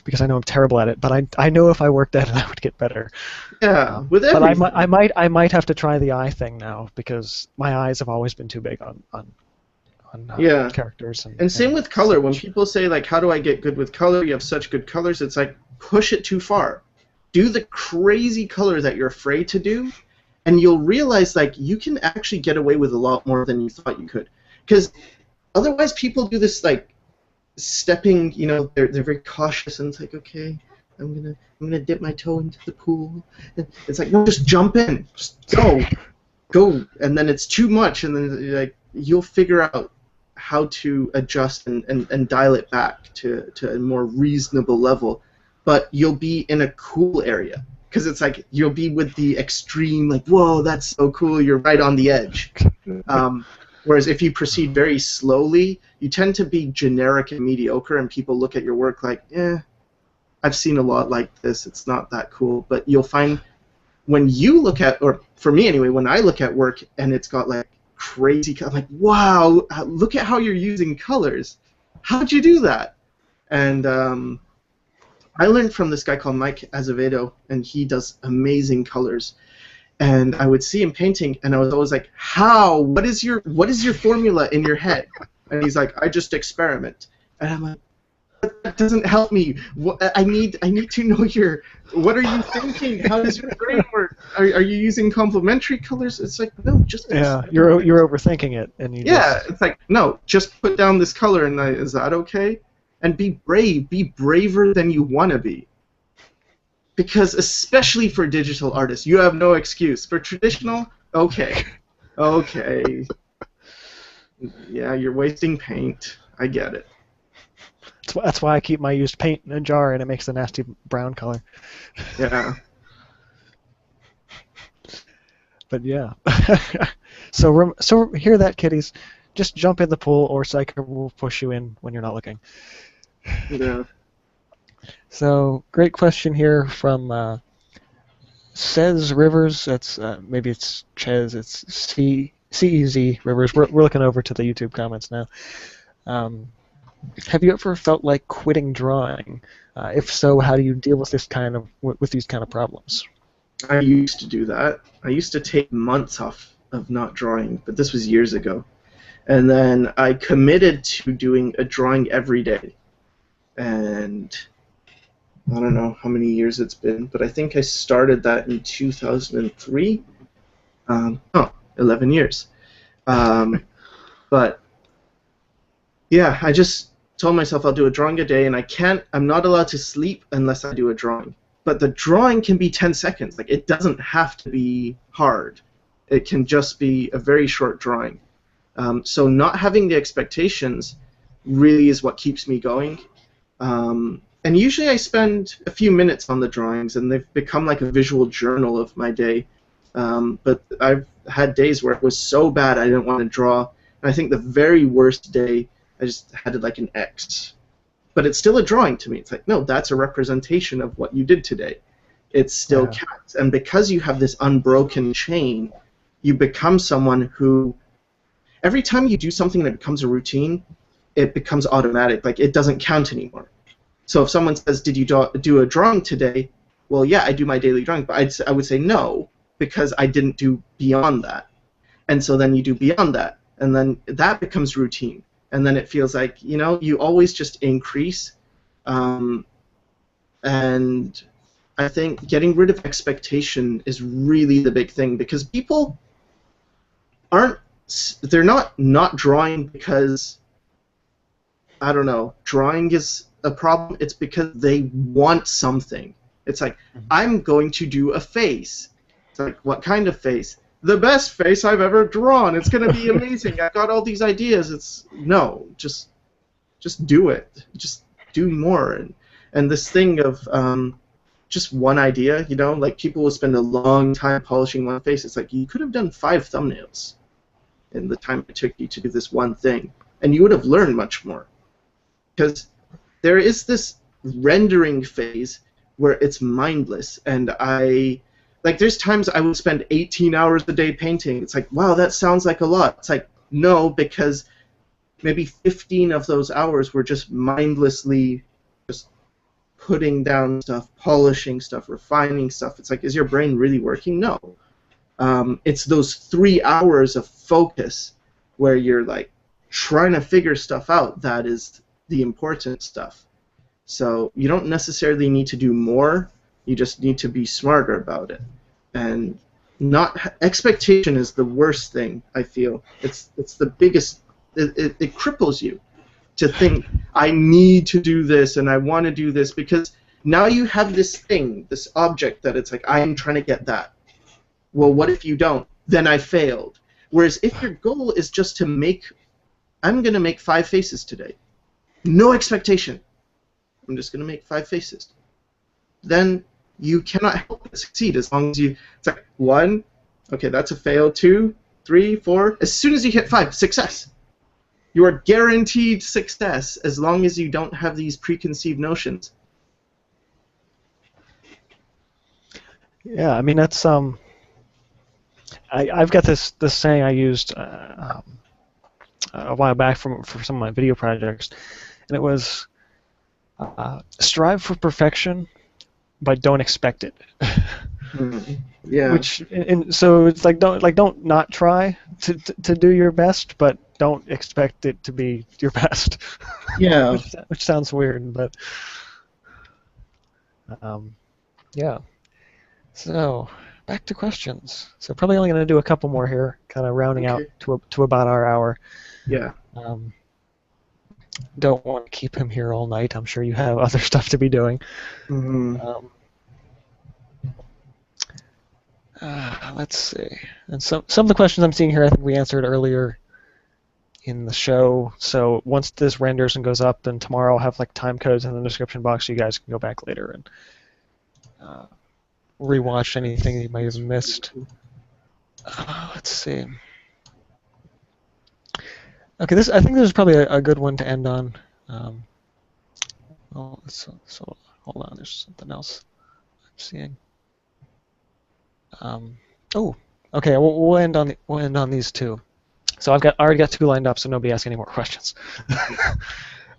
because I know I'm terrible at it. But I know if I worked at it, I would get better. yeah, with But everything. I might have to try the eye thing now because my eyes have always been too big on Yeah. characters And same and with color. When such. people say, like, how do I get good with color? You have such good colors. It's like, push it too far. Do the crazy color that you're afraid to do, and you'll realize, like, you can actually get away with a lot more than you thought you could. Because otherwise people do this, like, stepping, they're very cautious, and it's like, okay, I'm gonna dip my toe into the pool. And it's like, no, just jump in. Just go. And then it's too much, and then, like, you'll figure out how to adjust and dial it back to a more reasonable level, but you'll be in a cool area, because it's like you'll be with the extreme, like, whoa, that's so cool, you're right on the edge. Whereas if you proceed very slowly, you tend to be generic and mediocre, and people look at your work like, I've seen a lot like this, it's not that cool. But you'll find when you look at, or for me anyway, when I look at work and it's got like crazy, I'm like, wow, look at how you're using colors. How'd you do that? And I learned from this guy called Mike Azevedo, and he does amazing colors. And I would see him painting, and I was always like, how? What is your formula in your head? And he's like, I just experiment. And I'm like, that doesn't help me. I need to know what are you thinking? How does your brain work? Are you using complementary colors? It's like, no, just Yeah, experiment. you're overthinking it, and you Yeah, just it's like, no, just put down this color, and is that okay? And be brave. Be braver than you want to be. Because especially for digital artists, you have no excuse. For traditional, okay. Okay. Yeah, you're wasting paint. I get it. that's why I keep my used paint in a jar, and it makes a nasty brown color. Yeah. But yeah. So hear that, kiddies? Just jump in the pool, or Sycra will push you in when you're not looking. Yeah. So great question here from Says Rivers. That's maybe it's Chez. It's CEZ Rivers. We're looking over to the YouTube comments now. Um, have you ever felt like quitting drawing? If so, how do you deal with with these kind of problems? I used to do that. I used to take months off of not drawing, but this was years ago. And then I committed to doing a drawing every day. And I don't know how many years it's been, but I think I started that in 2003. 11 years. Um, but yeah, I just told myself I'll do a drawing a day, and I'm not allowed to sleep unless I do a drawing. But the drawing can be 10 seconds. Like, it doesn't have to be hard. It can just be a very short drawing. So not having the expectations really is what keeps me going. And usually I spend a few minutes on the drawings, and they've become like a visual journal of my day. But I've had days where it was so bad I didn't want to draw. And I think the very worst day, I just had like an X. But it's still a drawing to me. It's like, no, that's a representation of what you did today. It still counts. And because you have this unbroken chain, you become someone who, every time you do something that becomes a routine, it becomes automatic. Like, it doesn't count anymore. So if someone says, did you do a drawing today? Well, yeah, I do my daily drawing, but I would say no, because I didn't do beyond that. And so then you do beyond that, and then that becomes routine. And then it feels like, you always just increase. And I think getting rid of expectation is really the big thing, because people they're not drawing because, I don't know, drawing is a problem. It's because they want something. It's like, I'm going to do a face. It's like, what kind of face? The best face I've ever drawn. It's going to be amazing. I've got all these ideas. No, just do it. Just do more. And this thing of just one idea, like, people will spend a long time polishing one face. It's like, you could have done 5 thumbnails in the time it took you to do this one thing, and you would have learned much more. Because there is this rendering phase where it's mindless, and there's times I would spend 18 hours a day painting. It's like, wow, that sounds like a lot. It's like, no, because maybe 15 of those hours were just mindlessly just putting down stuff, polishing stuff, refining stuff. It's like, is your brain really working? No. It's those 3 hours of focus where you're like trying to figure stuff out that is the important stuff. So you don't necessarily need to do more. You just need to be smarter about it. And expectation is the worst thing, I feel. It's the biggest. It cripples you to think, I need to do this and I want to do this, because now you have this thing, this object that it's like, I am trying to get that. Well, what if you don't? Then I failed. Whereas if your goal is just to I'm going to make 5 faces today. No expectation. I'm just going to make 5 faces. Then you cannot help but succeed, as long as it's like, 1, okay, that's a fail, 2, 3, 4. As soon as you hit 5, success. You are guaranteed success as long as you don't have these preconceived notions. Yeah, I mean, that's I've got this saying I used a while back for some of my video projects, and it was strive for perfection, but don't expect it. Yeah. So it's like, don't not try to do your best, but don't expect it to be your best. Yeah. which sounds weird, but yeah. So back to questions. So probably only going to do a couple more here, kind of rounding out to about our hour. Yeah. Don't want to keep him here all night. I'm sure you have other stuff to be doing. Mm-hmm. Let's see. And some of the questions I'm seeing here, I think we answered earlier in the show. So once this renders and goes up, then tomorrow I'll have like time codes in the description box, so you guys can go back later and rewatch anything you might have missed. Let's see. Okay, I think this is probably a good one to end on. So hold on, there's something else I'm seeing. Um, oh, okay. We'll end on these two. So I already got two lined up, so nobody ask any more questions.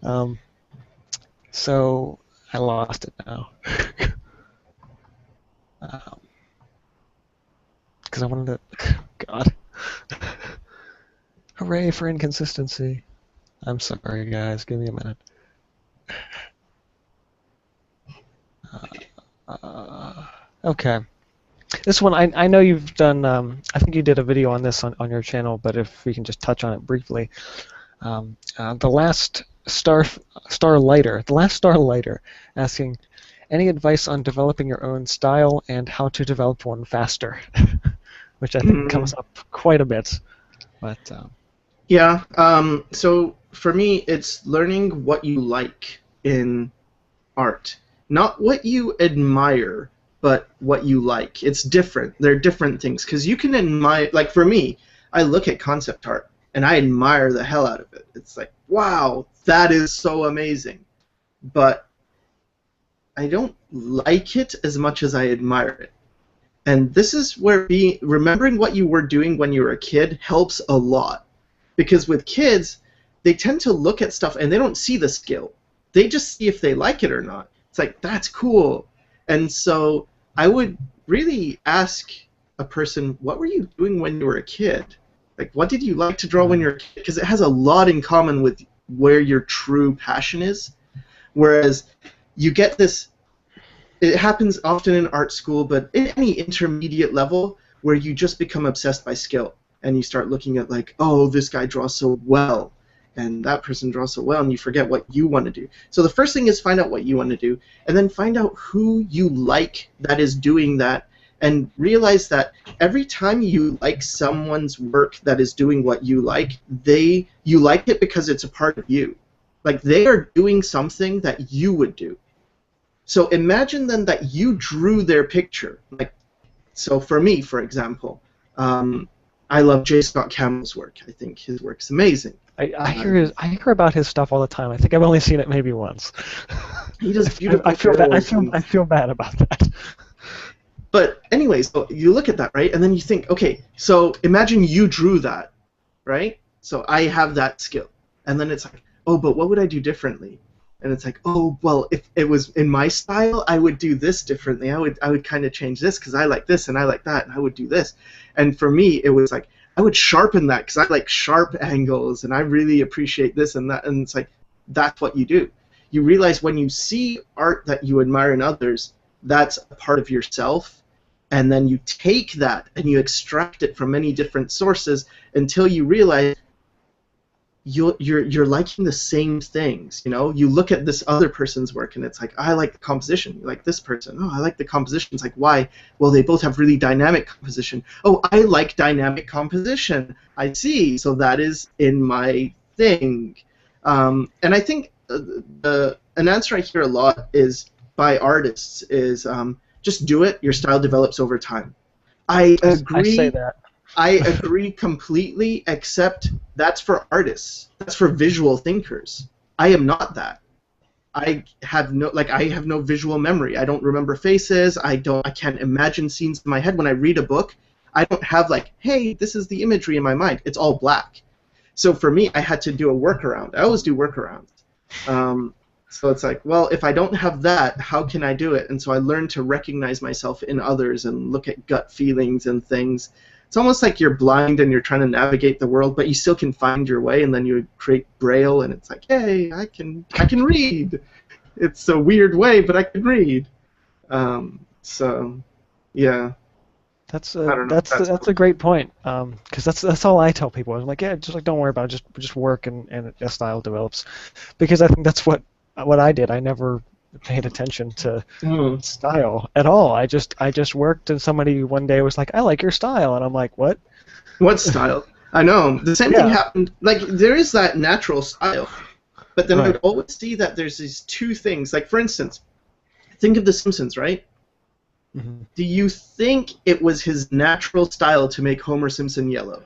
um, so I lost it now. Because I wanted to. God. Hooray for inconsistency. I'm sorry, guys. Give me a minute. Okay. This one, I know you've done, I think you did a video on this on your channel, but if we can just touch on it briefly. The last Starlighter asking, any advice on developing your own style and how to develop one faster? Which I think comes up quite a bit. But yeah, so for me, it's learning what you like in art. Not what you admire, but what you like. It's different. They're different things. Because you can admire, like for me, I look at concept art and I admire the hell out of it. It's like, wow, that is so amazing. But I don't like it as much as I admire it. And this is where remembering what you were doing when you were a kid helps a lot. Because with kids, they tend to look at stuff and they don't see the skill. They just see if they like it or not. It's like, that's cool. And so I would really ask a person, what were you doing when you were a kid? Like, what did you like to draw when you were a kid? Because it has a lot in common with where your true passion is. Whereas you get this, it happens often in art school, but in any intermediate level where you just become obsessed by skill. And you start looking at like, oh, this guy draws so well. And that person draws so well, and you forget what you want to do. So the first thing is find out what you want to do, and then find out who you like that is doing that, and realize that every time you like someone's work that is doing what you like, you like it because it's a part of you. Like they are doing something that you would do. So imagine then that you drew their picture. Like, so for me, for example, I love J. Scott Campbell's work. I think his work's amazing. I hear about his stuff all the time. I think I've only seen it maybe once. He does beautiful. I feel bad about that. But anyway, so you look at that, right, and then you think, okay, so imagine you drew that, right? So I have that skill, and then it's like, oh, but what would I do differently? And it's like, oh, well, if it was in my style, I would do this differently. I would kind of change this because I like this and I like that, and I would do this. And for me, it was like, I would sharpen that because I like sharp angles and I really appreciate this and that. And it's like, that's what you do. You realize when you see art that you admire in others, that's a part of yourself. And then you take that and you extract it from many different sources until you realize you're liking the same things. You know, you look at this other person's work and it's like, I like the composition. You like this person. Oh, I like the composition. It's like, why? Well, they both have really dynamic composition. Oh, I like dynamic composition. I see. So that is in my thing. And I think an answer I hear a lot is by artists is just do it. Your style develops over time. I agree. I say that. I agree completely, except that's for artists. That's for visual thinkers. I am not that. I have no visual memory. I don't remember faces. I can't imagine scenes in my head. When I read a book, I don't have like, hey, this is the imagery in my mind. It's all black. So for me, I had to do a workaround. I always do workarounds. So it's like, well, if I don't have that, how can I do it? And so I learned to recognize myself in others and look at gut feelings and things. It's almost like you're blind and you're trying to navigate the world, but you still can find your way, and then you create Braille, and it's like, hey, I can read. It's a weird way, but I can read. So, yeah. That's a great point. Because that's all I tell people. I'm like, yeah, just like don't worry about it. Just work and a style develops. Because I think that's what I did. I never paid attention to style at all. I just worked, and somebody one day was like, I like your style, and I'm like, what? What style? I know. The same thing happened. Like, there is that natural style, but then I would always see that there's these two things. Like, for instance, think of The Simpsons, right? Mm-hmm. Do you think it was his natural style to make Homer Simpson yellow?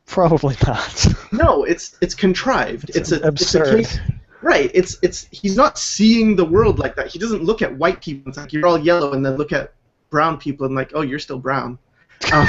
Probably not. No, it's contrived. It's absurd. It's right. It's he's not seeing the world like that. He doesn't look at white people. It's like, you're all yellow, and then look at brown people and like, oh, you're still brown. Um,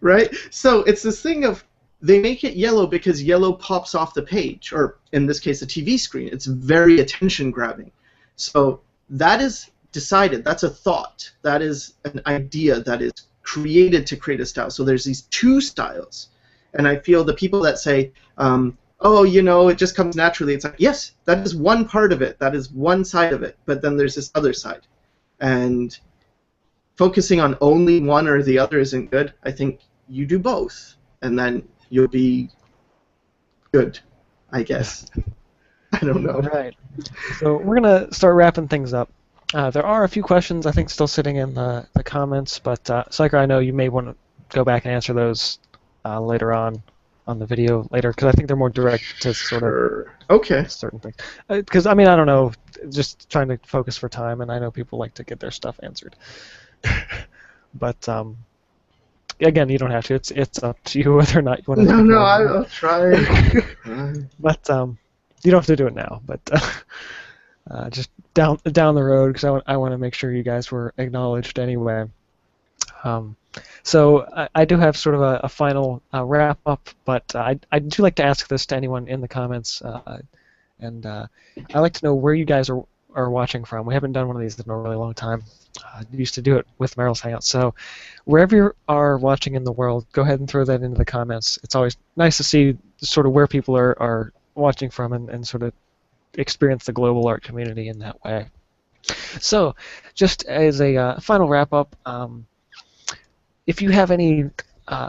right? So it's this thing of they make it yellow because yellow pops off the page, or in this case, a TV screen. It's very attention grabbing. So that is decided. That's a thought. That is an idea that is created to create a style. So there's these two styles. And I feel the people that say, oh, you know, it just comes naturally. It's like, yes, that is one part of it. That is one side of it. But then there's this other side. And focusing on only one or the other isn't good. I think you do both, and then you'll be good, I guess. I don't know. All right. So we're going to start wrapping things up. There are a few questions, I think, still sitting in the comments, but Sycra, I know you may want to go back and answer those later on the video later, because I think they're more direct to sort of okay. certain things. Because, I mean, I don't know, just trying to focus for time, and I know people like to get their stuff answered. But, again, you don't have to. It's up to you whether or not you want to. No, I'll try. But you don't have to do it now. But just down the road, because I want to make sure you guys were acknowledged anyway. So I do have sort of a final wrap up, but I do like to ask this to anyone in the comments, and I like to know where you guys are watching from. We haven't done one of these in a really long time. Used to do it with Meryl's Hangout. So wherever you are watching in the world, go ahead and throw that into the comments. It's always nice to see sort of where people are watching from and sort of experience the global art community in that way. So just as a final wrap up, if you have any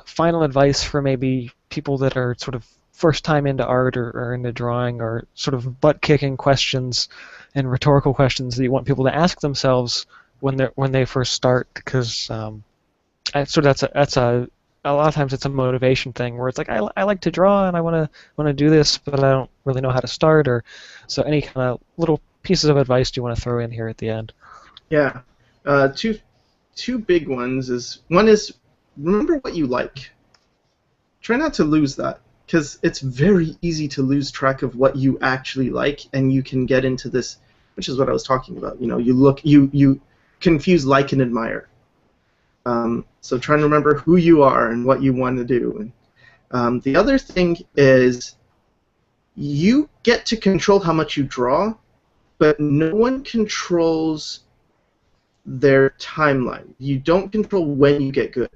final advice for maybe people that are sort of first time into art or into drawing, or sort of butt-kicking questions and rhetorical questions that you want people to ask themselves when they first start, because that's a lot of times it's a motivation thing where it's like I like to draw and I want to do this, but I don't really know how to start, or so any kind of little pieces of advice do you want to throw in here at the end? Yeah, two big ones is one is remember what you like. Try not to lose that, because it's very easy to lose track of what you actually like, and you can get into this, which is what I was talking about. You know, you confuse like and admire. So try to remember who you are and what you want to do. And the other thing is you get to control how much you draw, but no one controls their timeline. You don't control when you get good.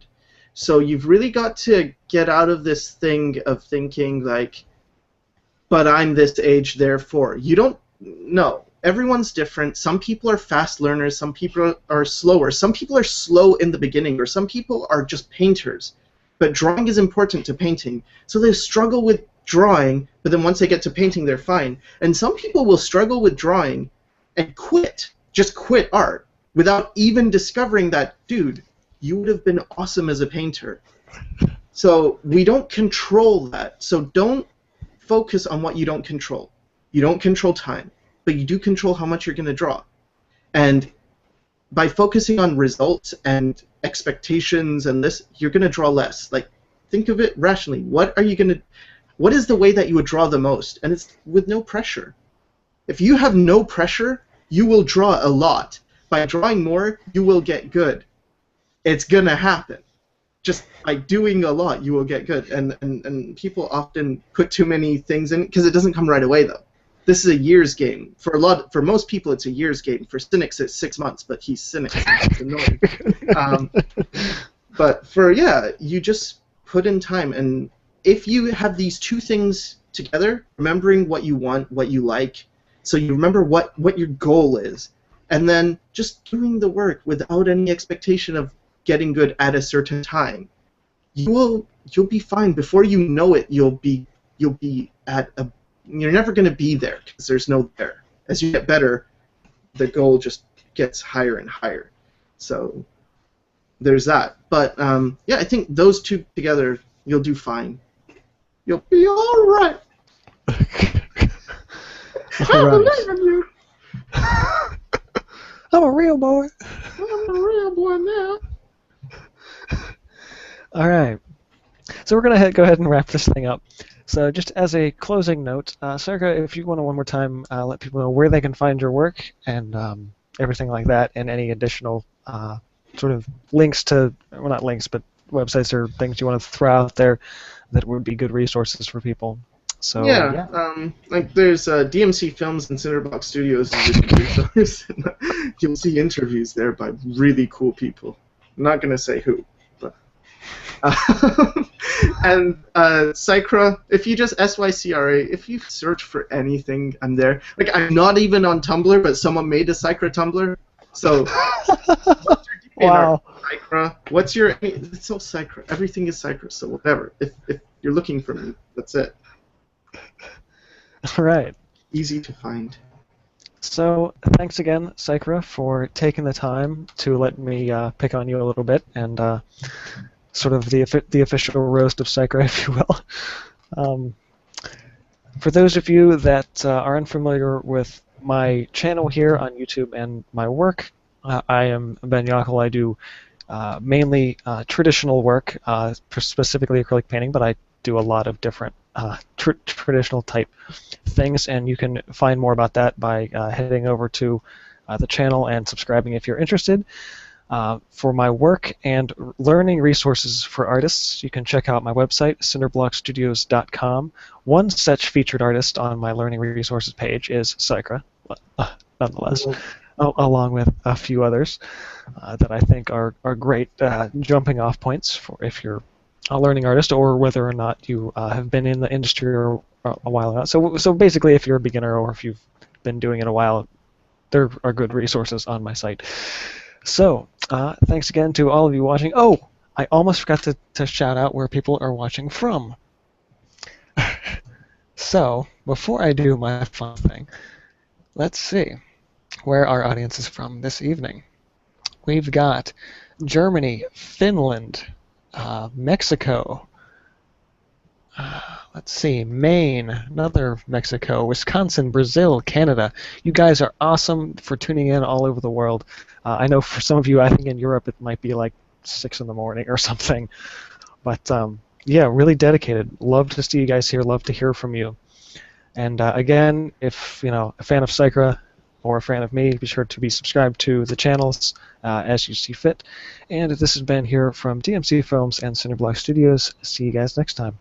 So you've really got to get out of this thing of thinking like, but I'm this age, therefore. You don't know. Everyone's different. Some people are fast learners. Some people are slower. Some people are slow in the beginning, or some people are just painters. But drawing is important to painting. So they struggle with drawing, but then once they get to painting, they're fine. And some people will struggle with drawing and quit, just quit art, without even discovering that, dude, you would have been awesome as a painter. So we don't control that. So don't focus on what you don't control. You don't control time, but you do control how much you're going to draw. And by focusing on results and expectations and this, you're going to draw less. Like, think of it rationally. What is the way that you would draw the most? And it's with no pressure. If you have no pressure, you will draw a lot. By drawing more, you will get good. It's going to happen. Just by doing a lot, you will get good. And people often put too many things in, because it doesn't come right away, though. This is a year's game. For most people, it's a year's game. For cynics, it's 6 months, but he's cynic. So it's annoying. But you just put in time. And if you have these two things together, remembering what you want, what you like, so you remember what your goal is, and then just doing the work without any expectation of getting good at a certain time, you'll be fine. Before you know it, you'll be at a. You're never going to be there, because there's no there. As you get better, the goal just gets higher and higher. So there's that. But I think those two together, you'll do fine. You'll be all right. I believe in you. I'm a real boy. I'm a real boy now. All right. So we're going to go ahead and wrap this thing up. So just as a closing note, Sycra, if you want to one more time let people know where they can find your work and everything like that, and any additional sort of links to, well, not links, but websites or things you want to throw out there that would be good resources for people. So Yeah, yeah. like there's DMC Films and Cinderblock Studios is a good resource. You'll see interviews there by really cool people. I'm not gonna say who, but and Sycra, if you just Sycra, if you search for anything, I'm there. Like I'm not even on Tumblr, but someone made a Sycra Tumblr. So what's your DeviantArt? Wow. Sycra. What's your? It's all Sycra. Everything is Sycra. So whatever. If you're looking for me, that's it. All right. Easy to find. So thanks again, Sycra, for taking the time to let me pick on you a little bit and sort of the official roast of Sycra, if you will. Um, for those of you that are unfamiliar with my channel here on YouTube and my work, I am Ben Yockel. I do mainly traditional work, specifically acrylic painting, but I do a lot of different traditional type things, and you can find more about that by heading over to the channel and subscribing if you're interested. For my work and learning resources for artists, you can check out my website, cinderblockstudios.com. One such featured artist on my learning resources page is Sycra, nonetheless, along with a few others that I think are great jumping off points for if you're a learning artist or whether or not you have been in the industry or a while now. So basically, if you're a beginner or if you've been doing it a while, there are good resources on my site. So, thanks again to all of you watching. Oh, I almost forgot to shout out where people are watching from. So, before I do my fun thing, let's see where our audience is from this evening. We've got Germany, Finland, Mexico, let's see, Maine, another Mexico, Wisconsin, Brazil, Canada. You guys are awesome for tuning in all over the world. I know for some of you, I think in Europe it might be like 6 in the morning or something. But yeah, really dedicated. Love to see you guys here. Love to hear from you. And again, if a fan of Sycra or a fan of me, be sure to be subscribed to the channels as you see fit. And this has been here from DMC Films and Cinderblock Studios. See you guys next time.